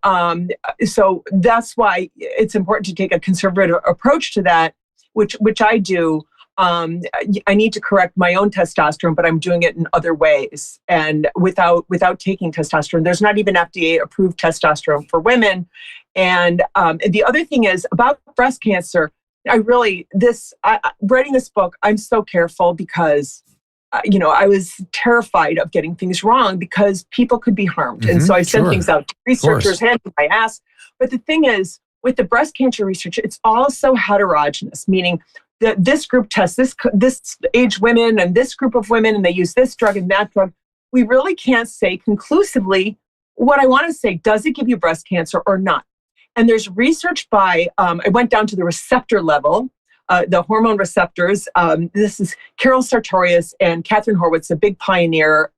so that's why it's important to take a conservative approach to that, which I do. I need to correct my own testosterone, but I'm doing it in other ways and without taking testosterone. There's not even FDA approved testosterone for women. And the other thing is about breast cancer. Writing this book, I'm so careful because I was terrified of getting things wrong because people could be harmed. And so I sent things out to researchers, hand in my ass. But the thing is, with the breast cancer research, it's all so heterogeneous, meaning that this group tests this age women and this group of women, and they use this drug and that drug. We really can't say conclusively what I want to say. Does it give you breast cancer or not? And there's research by, I went down to the receptor level, the hormone receptors. This is Carol Sartorius and Catherine Horwitz, a big pioneer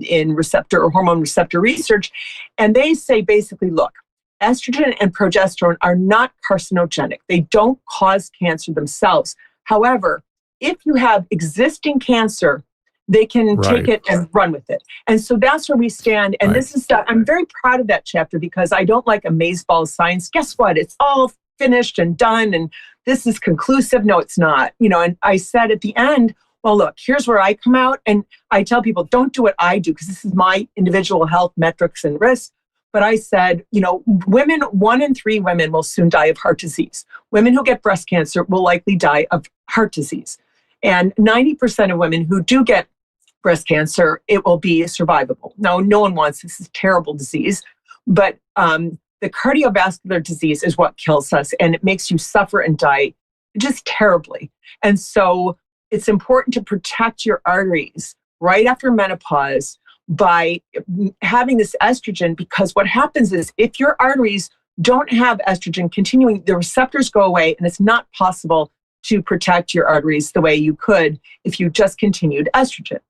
in receptor or hormone receptor research. And they say basically, look, estrogen and progesterone are not carcinogenic. They don't cause cancer themselves. However, if you have existing cancer, they can take it and run with it. And so that's where we stand. And this is, I'm very proud of that chapter because I don't like amazeballs science. Guess what? It's all finished and done. And this is conclusive. No, it's not. And I said at the end, well, look, here's where I come out. And I tell people, don't do what I do because this is my individual health metrics and risks. But I said, 1 in 3 women will soon die of heart disease. Women who get breast cancer will likely die of heart disease. And 90% of women who do get breast cancer, it will be survivable. Now, no one wants this. Is terrible disease, but the cardiovascular disease is what kills us, and it makes you suffer and die just terribly. And so it's important to protect your arteries right after menopause by having this estrogen, because what happens is if your arteries don't have estrogen continuing, the receptors go away, and it's not possible to protect your arteries the way you could if you just continued estrogen.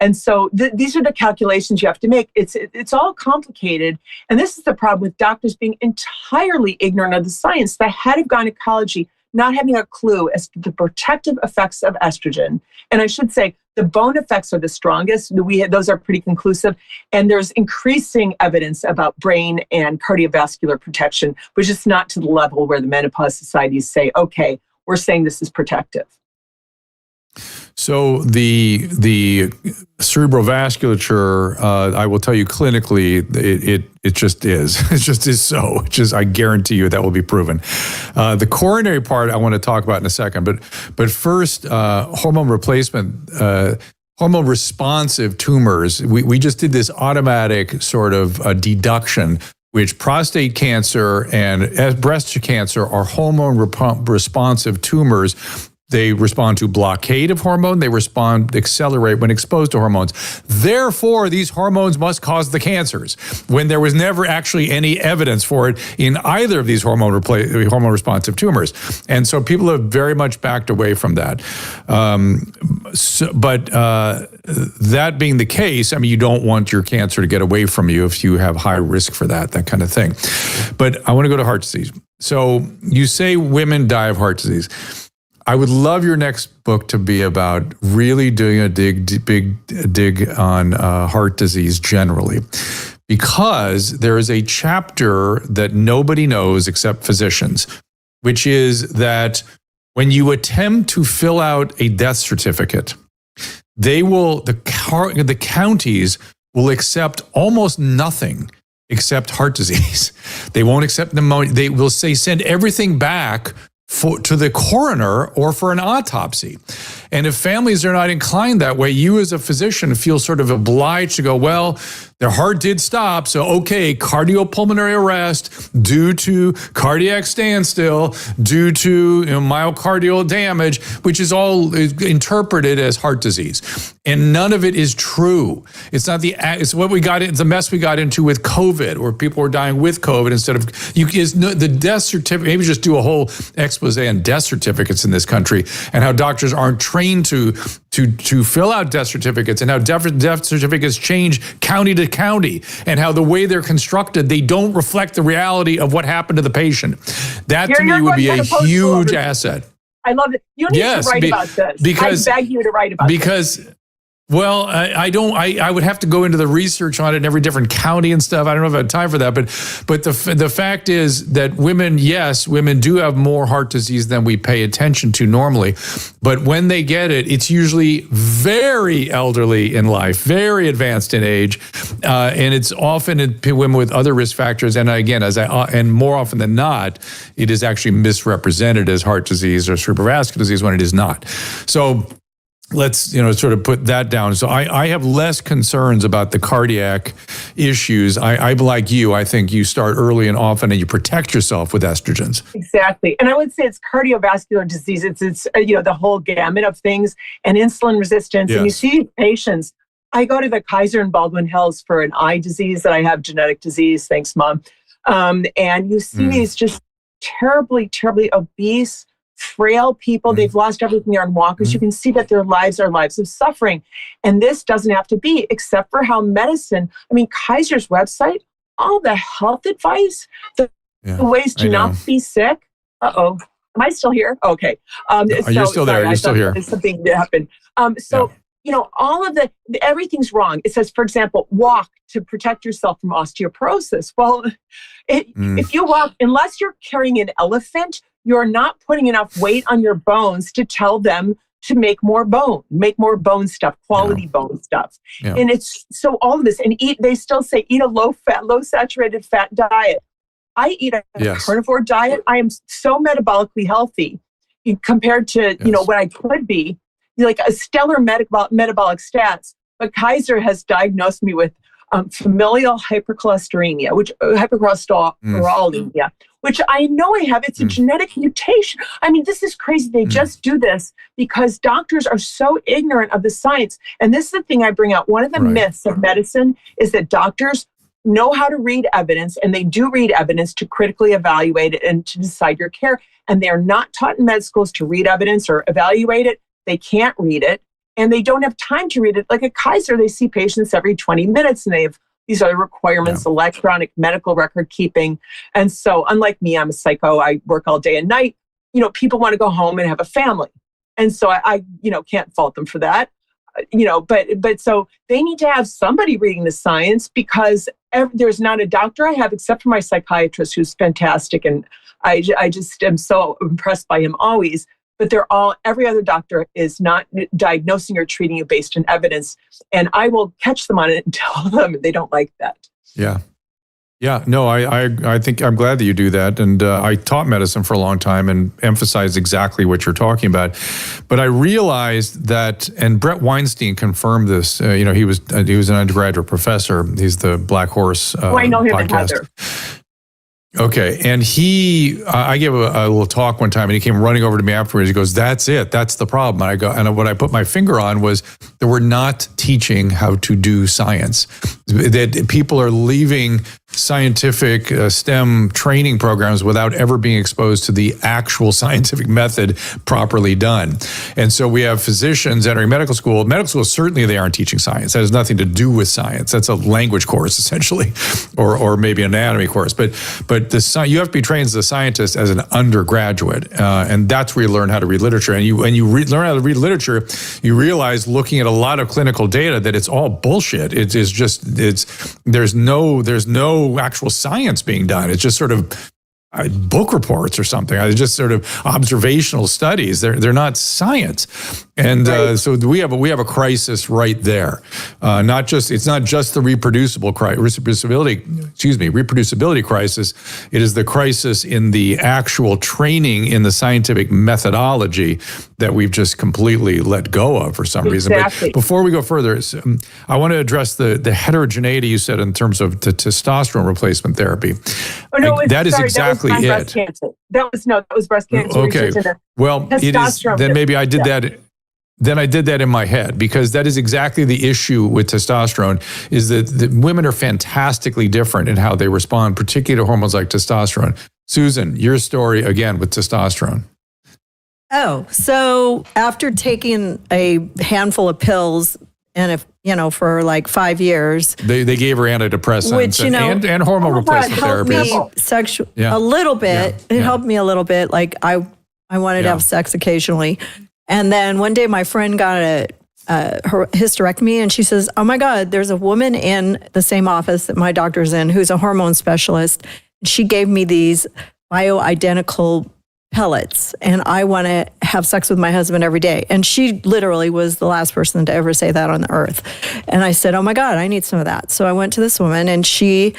And so these are the calculations you have to make. It's all complicated. And this is the problem with doctors being entirely ignorant of the science. The head of gynecology not having a clue as to the protective effects of estrogen. And I should say the bone effects are the strongest. Those are pretty conclusive. And there's increasing evidence about brain and cardiovascular protection, which is not to the level where the menopause societies say, okay, we're saying this is protective. So the cerebral vasculature, I will tell you clinically, it just is. It just is so. I guarantee you that will be proven. The coronary part I want to talk about in a second, but first, hormone replacement, hormone responsive tumors. We just did this automatic sort of deduction, which prostate cancer and breast cancer are hormone responsive tumors. They respond to blockade of hormone. They accelerate when exposed to hormones. Therefore, these hormones must cause the cancers, when there was never actually any evidence for it in either of these hormone responsive tumors. And so people have very much backed away from that. That being the case, you don't want your cancer to get away from you if you have high risk for that kind of thing. But I want to go to heart disease. So you say women die of heart disease. I would love your next book to be about really doing a big dig on heart disease generally, because there is a chapter that nobody knows except physicians, which is that when you attempt to fill out a death certificate, the counties will accept almost nothing except heart disease. They won't accept pneumonia. They will say send everything back to the coroner or for an autopsy. And if families are not inclined that way, you as a physician feel sort of obliged to go, well, their heart did stop, so okay, cardiopulmonary arrest due to cardiac standstill, due to myocardial damage, which is all interpreted as heart disease. And none of it is true. It's not it's what we got, it's the mess we got into with COVID, where people were dying with COVID instead of, the death certificate, maybe just do a whole expose on death certificates in this country and how doctors aren't trained to fill out death certificates, and how death certificates change county to county, and how the way they're constructed, they don't reflect the reality of what happened to the patient. That to me would be a huge asset. I love it. You need to write about this. I beg you to write about this. Well, I don't. I would have to go into the research on it in every different county and stuff. I don't know if I have time for that. But the fact is that women do have more heart disease than we pay attention to normally. But when they get it, it's usually very elderly in life, very advanced in age, and it's often in women with other risk factors. And again, and more often than not, it is actually misrepresented as heart disease or cerebrovascular disease when it is not. So let's, sort of put that down. So I have less concerns about the cardiac issues. I'm like you. I think you start early and often and you protect yourself with estrogens. Exactly. And I would say it's cardiovascular disease. It's the whole gamut of things and insulin resistance. Yes. And you see patients. I go to the Kaiser in Baldwin Hills for an eye disease that I have, genetic disease. Thanks, Mom. And you see these just terribly, terribly obese, frail people. They've lost everything. They're on walkers. You can see that their lives are lives of suffering. And this doesn't have to be, except for how medicine, Kaiser's website, all the health advice, the ways to not be sick. Uh-oh. Am I still here? Okay. You're still there. You're still here. Something happened. All of everything's wrong. It says, for example, walk to protect yourself from osteoporosis. Well, if you walk, unless you're carrying an elephant, you're not putting enough weight on your bones to tell them to make more bone stuff, quality bone stuff. Yeah. And it's so all of this, and they still say, eat a low fat, low saturated fat diet. I eat a carnivore diet. I am so metabolically healthy compared to, what I could be, like a stellar metabolic stats. But Kaiser has diagnosed me with familial hypercholesterolemia, hypercholesterolemia, which I know I have. It's a genetic mutation. This is crazy. They just do this because doctors are so ignorant of the science. And this is the thing I bring out. One of the myths of medicine is that doctors know how to read evidence, and they do read evidence to critically evaluate it and to decide your care. And they're not taught in med schools to read evidence or evaluate it. They can't read it. And they don't have time to read it. Like at Kaiser, they see patients every 20 minutes, and they have these other requirements, electronic medical record keeping. And so unlike me, I'm a psycho. I work all day and night. People want to go home and have a family. And so I can't fault them for that. But so they need to have somebody reading the science, because there's not a doctor I have except for my psychiatrist, who's fantastic. And I just am so impressed by him always. But every other doctor is not diagnosing or treating you based on evidence. And I will catch them on it and tell them they don't like that. Yeah. Yeah. No, I think I'm glad that you do that. And I taught medicine for a long time and emphasized exactly what you're talking about. But I realized that, and Brett Weinstein confirmed this, he was an undergraduate professor. He's the Black Horse I know him podcast. And Heather. Okay. And I gave a little talk one time, and he came running over to me afterwards. He goes, "That's it. That's the problem." And I go, and what I put my finger on was that we're not teaching how to do science. That people are leaving scientific STEM training programs without ever being exposed to the actual scientific method properly done. And so we have physicians entering medical school. Medical school, certainly they aren't teaching science. That has nothing to do with science. That's a language course, essentially, or maybe an anatomy course. But you have to be trained as a scientist as an undergraduate, and that's where you learn how to read literature. And learn how to read literature, you realize, looking at a lot of clinical data, that it's all bullshit. There's no actual science being done. It's just sort of book reports or something. It's just sort of observational studies. They're not science. And so we have a crisis right there. It's not just the reproducibility crisis. It is the crisis in the actual training in the scientific methodology that we've just completely let go of for some reason. But before we go further, I want to address the heterogeneity you said in terms of the testosterone replacement therapy. Oh, no, that is exactly it. Breast cancer. That was breast cancer. Okay. Well, it is. Then maybe I did that. Then I did that in my head, because that is exactly the issue with testosterone, is that the women are fantastically different in how they respond, particularly to hormones like testosterone. Susan, your story again with testosterone. Oh, so after taking a handful of pills, and for like 5 years, they gave her antidepressants, which, and hormone replacement therapy. A little bit. It helped me a little bit. Like I wanted to have sex occasionally. And then one day my friend got her hysterectomy, and she says, "Oh my God, there's a woman in the same office that my doctor's in who's a hormone specialist. She gave me these bioidentical pellets, and I want to have sex with my husband every day." And she literally was the last person to ever say that on the earth. And I said, "Oh my God, I need some of that." So I went to this woman, and she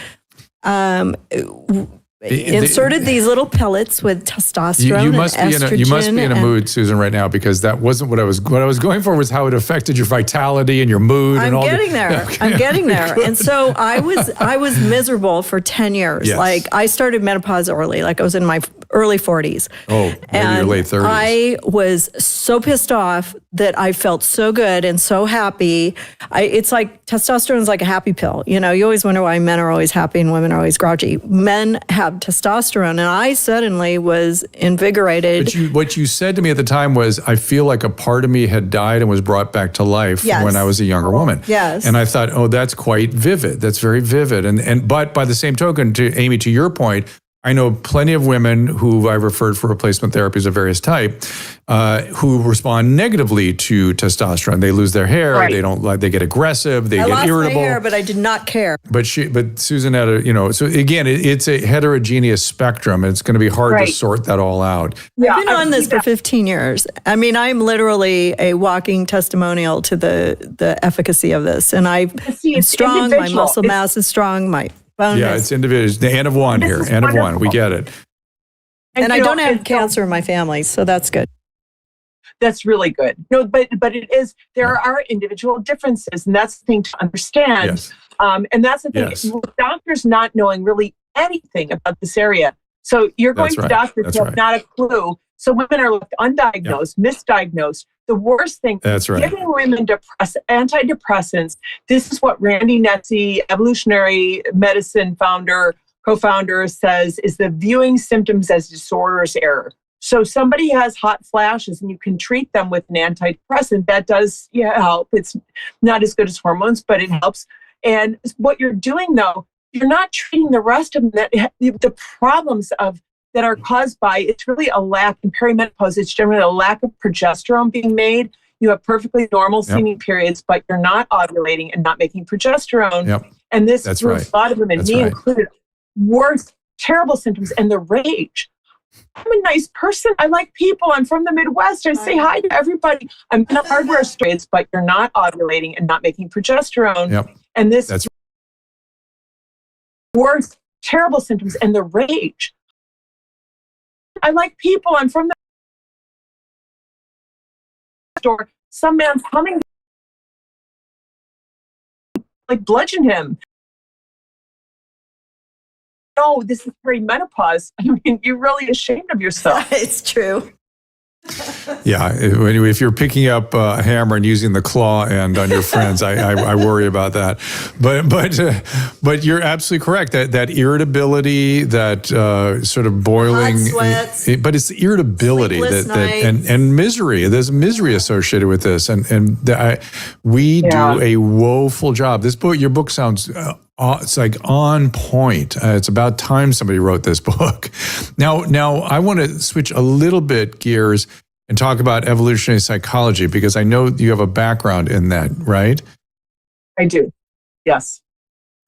inserted these little pellets with testosterone you must and be estrogen. You must be in a mood, Susan, right now, because that wasn't what I was going for. Was how it affected your vitality and your mood. I'm getting there. Okay. I'm getting there. And so I was miserable for 10 years. Yes. Like I started menopause early. Like I was in my early 40s. Oh, maybe your late 30s. I was so pissed off that I felt so good and so happy. It's like testosterone is like a happy pill. You know, you always wonder why men are always happy and women are always grouchy. Men have testosterone, and I suddenly was invigorated. But what you said to me at the time was, I feel like a part of me had died and was brought back to life when I was a younger woman. Yes. And I thought, oh, that's quite vivid. That's very vivid. But by the same token, to Amy, to your point, I know plenty of women who I referred for replacement therapies of various type who respond negatively to testosterone. They lose their hair. Right. They don't like. They get aggressive. They I get lost irritable. my hair, but I did not care. But Susan had a, so again, it's a heterogeneous spectrum. And it's going to be hard to sort that all out. Yeah, I've been on this for 15 years. I mean, I'm literally a walking testimonial to the efficacy of this. And I'm strong. My muscle mass is strong. My bone it's individual. It's the N of one here. N of one. We get it. And I don't have cancer in my family, so that's good. That's really good. No, but it is, there are individual differences, and that's the thing to understand. Yes. And that's the thing, doctors not knowing really anything about this area. So you're going to doctors who have not a clue. So women are left undiagnosed, misdiagnosed. The worst thing, giving women antidepressants. This is what Randy Netze, evolutionary medicine co-founder, says is the viewing symptoms as disorders error. So somebody has hot flashes and you can treat them with an antidepressant. That does help. It's not as good as hormones, but it helps. And what you're doing, though, you're not treating the rest of them. The problems that are caused by, it's really a lack in perimenopause. It's generally a lack of progesterone being made. You have perfectly normal seeming periods, but you're not ovulating and not making progesterone. Yep. And this groups a lot of women, me included, worst, terrible symptoms, and the rage. I'm a nice person. I like people. I'm from the Midwest. I say hi to everybody. I'm in a hardware store, but you're not ovulating and not making progesterone. Yep. And this worst, terrible symptoms, and the rage. I like people. I'm from the store. Some man's coming, like bludgeon him. No, this is perimenopause. I mean, you're really ashamed of yourself. It's true. Yeah, if you're picking up a hammer and using the claw end on your friends, I worry about that. But you're absolutely correct. That irritability, that sort of boiling, hot sweats, but it's the irritability and misery. There's misery associated with this, we do a woeful job. Your book sounds. It's like on point. It's about time somebody wrote this book. Now I want to switch a little bit gears and talk about evolutionary psychology, because I know you have a background in that, right? I do. Yes.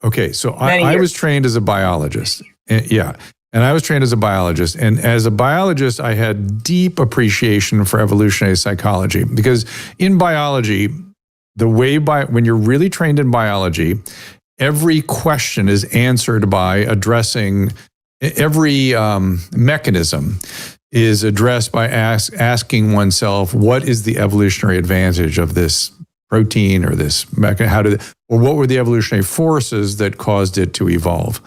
Okay. So I was trained as a biologist. And I was trained as a biologist. And as a biologist, I had deep appreciation for evolutionary psychology, because in biology, when you're really trained in biology, every question is answered by addressing, every mechanism is addressed by asking oneself, what is the evolutionary advantage of this protein or this mechanism? Or what were the evolutionary forces that caused it to evolve?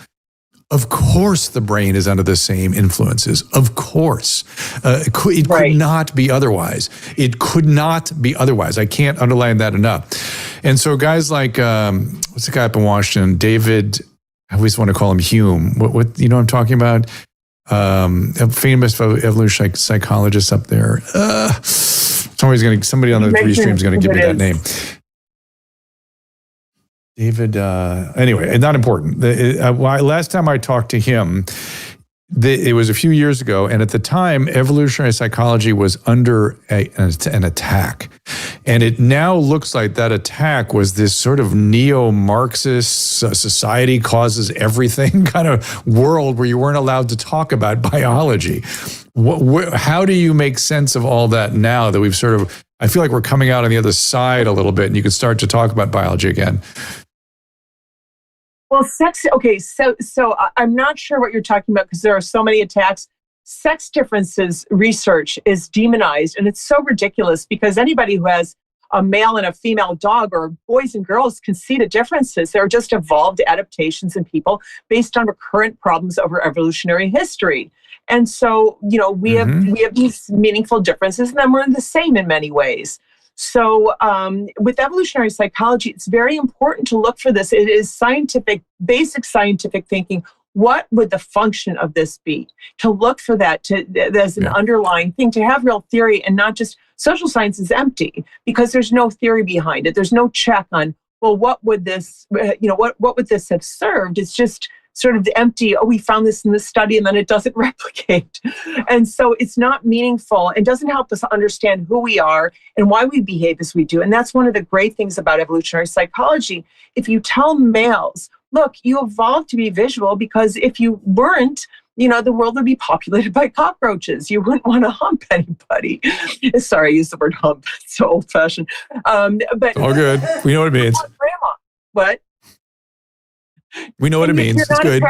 Of course, the brain is under the same influences. Of course. It could not be otherwise. It could not be otherwise. I can't underline that enough. And so guys like, what's the guy up in Washington? David, I always want to call him Hume. What you know what I'm talking about? A famous evolutionary psychologist up there. Somebody on the three streams is going to give me that name. David, anyway, not important. Last time I talked to him, it was a few years ago, and at the time, evolutionary psychology was under an attack. And it now looks like that attack was this sort of neo-Marxist society causes everything kind of world where you weren't allowed to talk about biology. How do you make sense of all that now that we've sort of, I feel like we're coming out on the other side a little bit and you can start to talk about biology again? Well, sex, okay, so I'm not sure what you're talking about because there are so many attacks. Sex differences research is demonized, and it's so ridiculous because anybody who has a male and a female dog, or boys and girls, can see the differences. They're just evolved adaptations in people based on recurrent problems over evolutionary history. And so, you know, we have these meaningful differences, and then we're the same in many ways. So with evolutionary psychology, it's very important to look for this. It is scientific, basic scientific thinking. What would the function of this be? To look for that as an underlying thing, to have real theory and not just social science is empty because there's no theory behind it. There's no check on, well, what would this, what would this have served? It's just sort of the empty, oh, we found this in this study and then it doesn't replicate. And so it's not meaningful and doesn't help us understand who we are and why we behave as we do. And that's one of the great things about evolutionary psychology. If you tell males, look, you evolved to be visual because if you weren't, the world would be populated by cockroaches. You wouldn't want to hump anybody. Sorry, I used the word hump. It's so old fashioned. But all good. We know what it means. Grandma. What? We know what it means. It's good.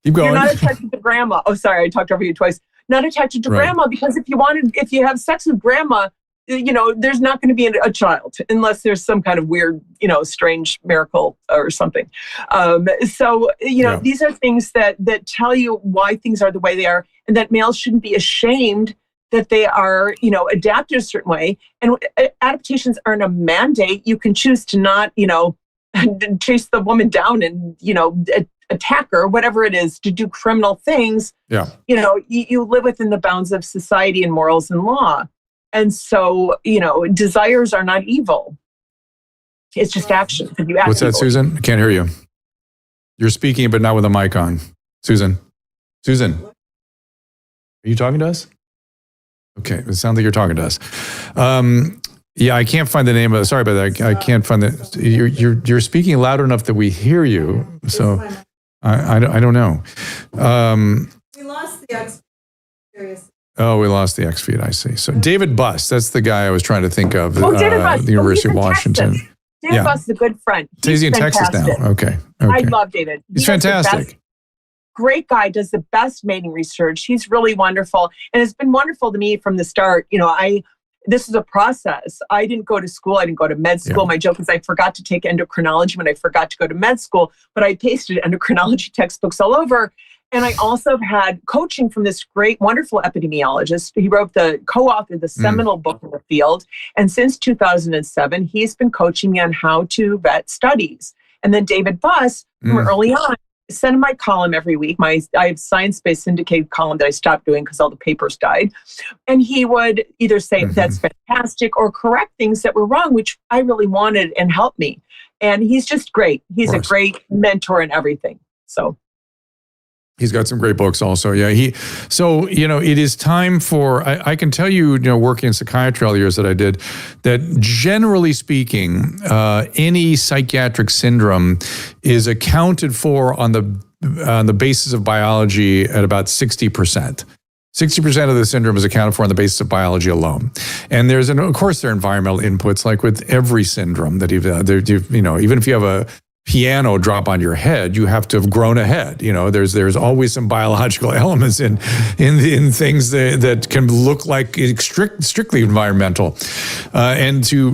Keep going. You're not attracted to grandma. Oh, sorry, I talked over you twice. Not attracted to grandma because if you have sex with grandma, there's not going to be a child unless there's some kind of weird, strange miracle or something. These are things that tell you why things are the way they are, and that males shouldn't be ashamed that they are, adapted a certain way. And adaptations aren't a mandate. You can choose to not, chase the woman down and, attack her, whatever it is, to do criminal things. Yeah. You live within the bounds of society and morals and law. And so, desires are not evil. It's just action. What's that, Susan? I can't hear you. You're speaking, but not with a mic on. Susan, are you talking to us? Okay, it sounds like you're talking to us. Yeah, I can't find the name of it. Sorry about that. I can't find it. You're speaking loud enough that we hear you. So I don't know. We lost the X. Oh, we lost the X feed. I see. So David Buss, that's the guy I was trying to think of. David Buss. The University of Washington. Texas. David Buss is a good friend. He's in Texas now. Okay. I love David. He's fantastic. Great guy, does the best mating research. He's really wonderful. And it's been wonderful to me from the start. This is a process. I didn't go to school. I didn't go to med school. My joke is I forgot to take endocrinology when I forgot to go to med school, but I pasted endocrinology textbooks all over. And I also have had coaching from this great, wonderful epidemiologist. He co-authored the seminal book in the field. And since 2007, he's been coaching me on how to vet studies. And then David Buss, from early on, sent him my column every week. I have science-based syndicated column that I stopped doing because all the papers died. And he would either say, that's fantastic, or correct things that were wrong, which I really wanted and helped me. And he's just great. He's a great mentor and everything. So he's got some great books also. Yeah. It is time for, I can tell you, working in psychiatry all the years that I did, that generally speaking, any psychiatric syndrome is accounted for on the basis of biology at about 60%. 60% of the syndrome is accounted for on the basis of biology alone. And of course, there are environmental inputs, like with every syndrome that even if you have a piano drop on your head, you have to have grown a head. There's always some biological elements in things that can look like strictly environmental, and the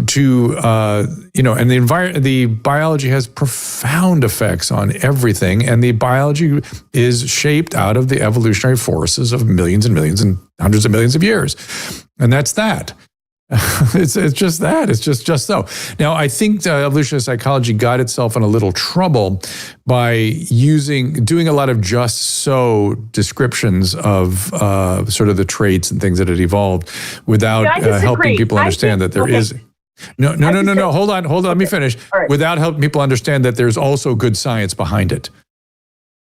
biology has profound effects on everything, and the biology is shaped out of the evolutionary forces of millions and millions and hundreds of millions of years, and that's that. It's just that. It's just so. Now, I think evolutionary psychology got itself in a little trouble by doing a lot of just so descriptions of sort of the traits and things that had evolved without helping people understand that there is. No. Hold on. Let me finish. Right. Without helping people understand that there's also good science behind it.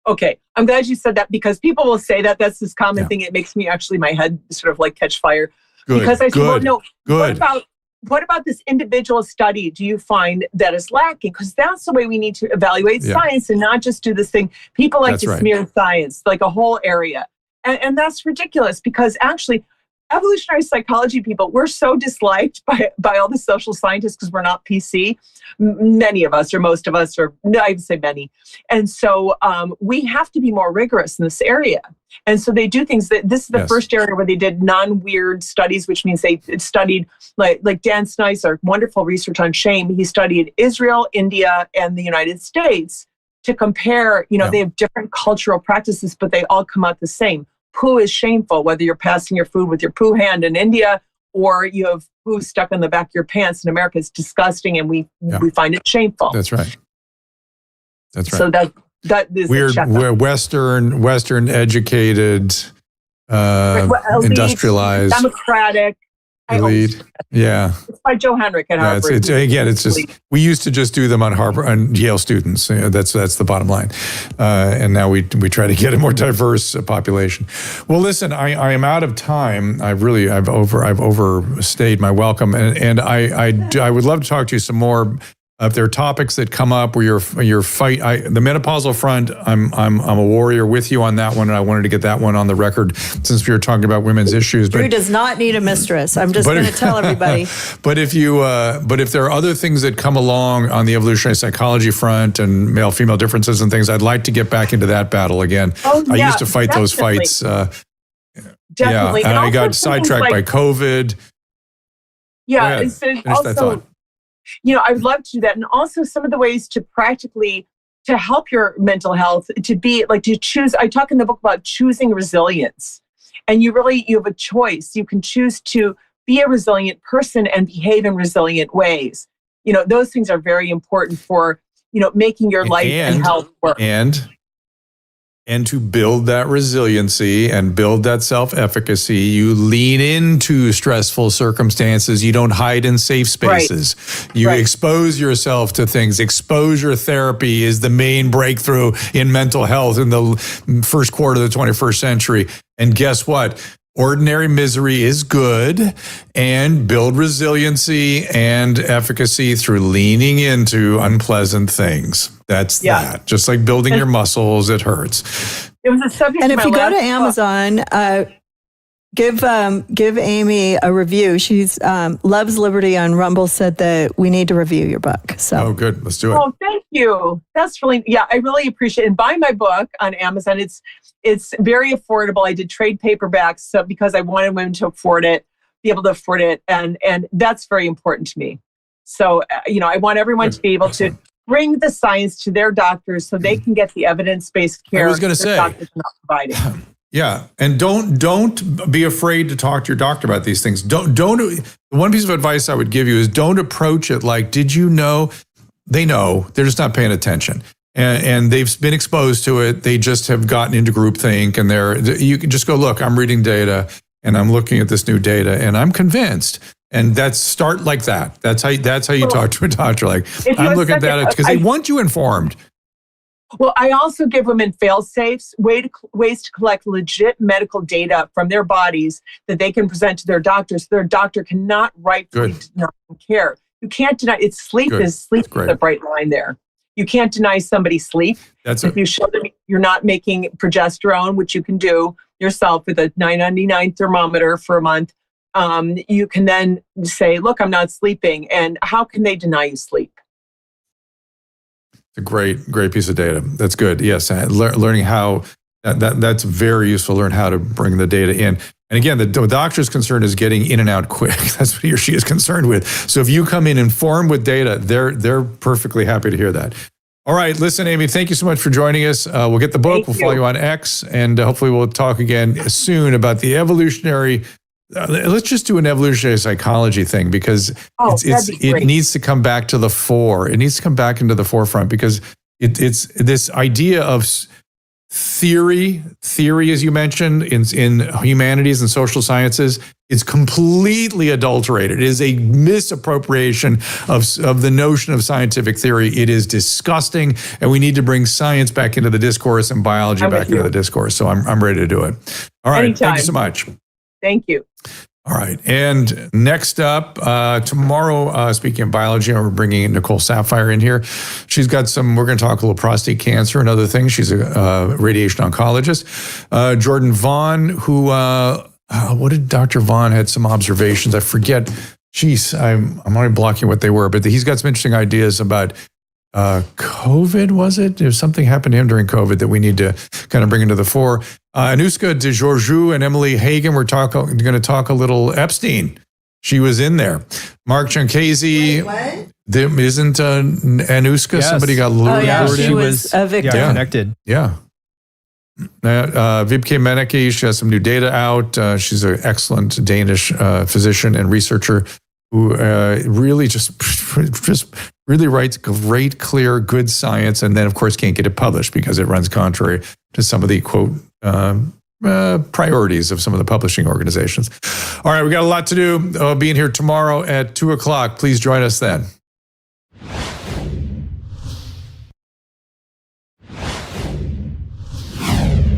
Okay, I'm glad you said that because people will say that. That's this common thing. It makes me actually, my head sort of like catch fire. Good, because I said, well, no, good. What about this individual study do you find that is lacking? Because that's the way we need to evaluate science and not just do this thing. People like to smear science, like a whole area. And that's ridiculous because actually, evolutionary psychology people, we're so disliked by all the social scientists because we're not PC. Many of us, or most of us, or no, I would say many. And so we have to be more rigorous in this area. And so they do things that this is the first area where they did non-weird studies, which means they studied like Dan Snyder, wonderful research on shame. He studied Israel, India, and the United States to compare, they have different cultural practices, but they all come out the same. Poo is shameful, whether you're passing your food with your poo hand in India or you have poo stuck on the back of your pants in America. It's disgusting, and we find it shameful. That's right. That's right. So that is we're Western educated, elite, industrialized, democratic. Elite. Yeah. It's by Joe Henrich at Harvard. It's just, we used to just do them on Harvard and Yale students. That's the bottom line. And now we try to get a more diverse population. Well, listen, I am out of time. I've overstayed my welcome. And I would love to talk to you some more. If there are topics that come up where your fight, the menopausal front, I'm a warrior with you on that one, and I wanted to get that one on the record since we were talking about women's issues. Drew does not need a mistress. I'm just going to tell everybody. But if there are other things that come along on the evolutionary psychology front and male-female differences and things, I'd like to get back into that battle again. I used to fight those fights. Definitely. And I got sidetracked by COVID. Yeah, and also, I would love to do that. And also some of the ways to practically, to help your mental health, to choose, I talk in the book about choosing resilience. And you have a choice. You can choose to be a resilient person and behave in resilient ways. Those things are very important for, making your life and health work. And to build that resiliency and build that self-efficacy, you lean into stressful circumstances. You don't hide in safe spaces. Right. You expose yourself to things. Exposure therapy is the main breakthrough in mental health in the first quarter of the 21st century. And guess what? Ordinary misery is good, and build resiliency and efficacy through leaning into unpleasant things. That's that. Just like building your muscles, it hurts. It was a subject. And if you go to Amazon, give Amy a review. She's loves liberty on Rumble. Said that we need to review your book. So good, let's do it. Oh, thank you. That's really I really appreciate it. And buy my book on Amazon. It's very affordable. I did trade paperbacks because I wanted women to be able to afford it, and that's very important to me. So I want everyone to be able to bring the science to their doctors so they can get the evidence-based care. I was going to say, doctors not providing. Yeah, and don't be afraid to talk to your doctor about these things. Don't. One piece of advice I would give you is don't approach it like, did you know? They know, they're just not paying attention. And they've been exposed to it. They just have gotten into groupthink, and you can just go, look, I'm reading data and I'm looking at this new data and I'm convinced. And start like that. That's how you talk to a doctor. Like, I'm looking at that because they want you informed. Well, I also give women fail-safes, ways to collect legit medical data from their bodies that they can present to their doctor, so their doctor cannot rightfully deny care. You can't deny sleep is the bright line there. You can't deny somebody sleep. If you show them you're not making progesterone, which you can do yourself with a $9.99 thermometer for a month, you can then say, look, I'm not sleeping. And how can they deny you sleep? It's a great piece of data. That's good. Yes. Learning how that's very useful. Learn how to bring the data in. And again, the doctor's concern is getting in and out quick. That's what he or she is concerned with. So if you come in informed with data, they're perfectly happy to hear that. All right. Listen, Amy, thank you so much for joining us. We'll get the book. We'll follow you on X, and hopefully we'll talk again soon about the evolutionary. Let's just do an evolutionary psychology thing because it needs to come back to the fore. It needs to come back into the forefront because it's this idea of theory, as you mentioned, in humanities and social sciences It's completely adulterated. It is a misappropriation of the notion of scientific theory. It is disgusting, and we need to bring science back into the discourse and biology back into the discourse. So I'm ready to do it. All right. Anytime. Thank you so much. Thank you. All right. And next up, tomorrow, speaking of biology, we're bringing in Nicole Sapphire in here. She's got we're going to talk a little prostate cancer and other things. She's a radiation oncologist. Jordan Vaughn, who, what did Dr. Vaughn had some observations? I forget. Jeez, I'm already blocking what they were, but he's got some interesting ideas about COVID, was it? There's something happened to him during COVID that we need to kind of bring into the fore. Anuska de Georgiou and Emily Hagen, we're going to talk a little Epstein. She was in there. Mark Giancesi. What? Isn't Anuska? Yes. Somebody got lured. She was a victim. Yeah, connected. Yeah. Vibke Meneke, she has some new data out. She's an excellent Danish physician and researcher who really just really writes great, clear, good science, and then, of course, can't get it published because it runs contrary to some of the, quote, priorities of some of the publishing organizations. All right, we got a lot to do. I'll be in here tomorrow at 2 o'clock. Please join us then.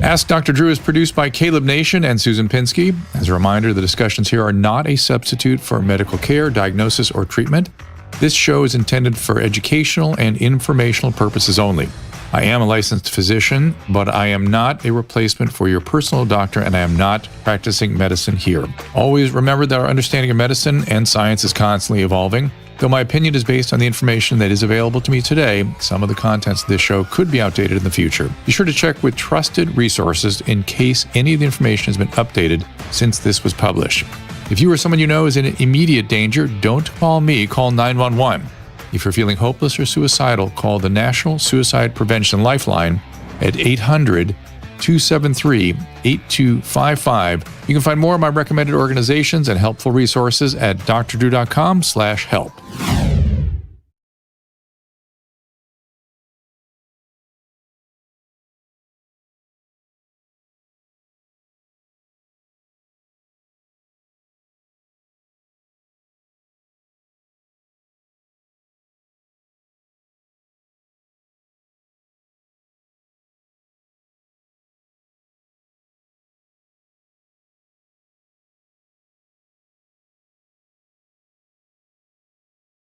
Ask Dr. Drew is produced by Caleb Nation and Susan Pinsky. As a reminder, the discussions here are not a substitute for medical care, diagnosis, or treatment. This show is intended for educational and informational purposes only. I am a licensed physician, but I am not a replacement for your personal doctor, and I am not practicing medicine here. Always remember that our understanding of medicine and science is constantly evolving. Though my opinion is based on the information that is available to me today, some of the contents of this show could be outdated in the future. Be sure to check with trusted resources in case any of the information has been updated since this was published. If you or someone you know is in immediate danger, don't call me, call 911. If you're feeling hopeless or suicidal, call the National Suicide Prevention Lifeline at 800-273-8255. You can find more of my recommended organizations and helpful resources at drdrew.com/help.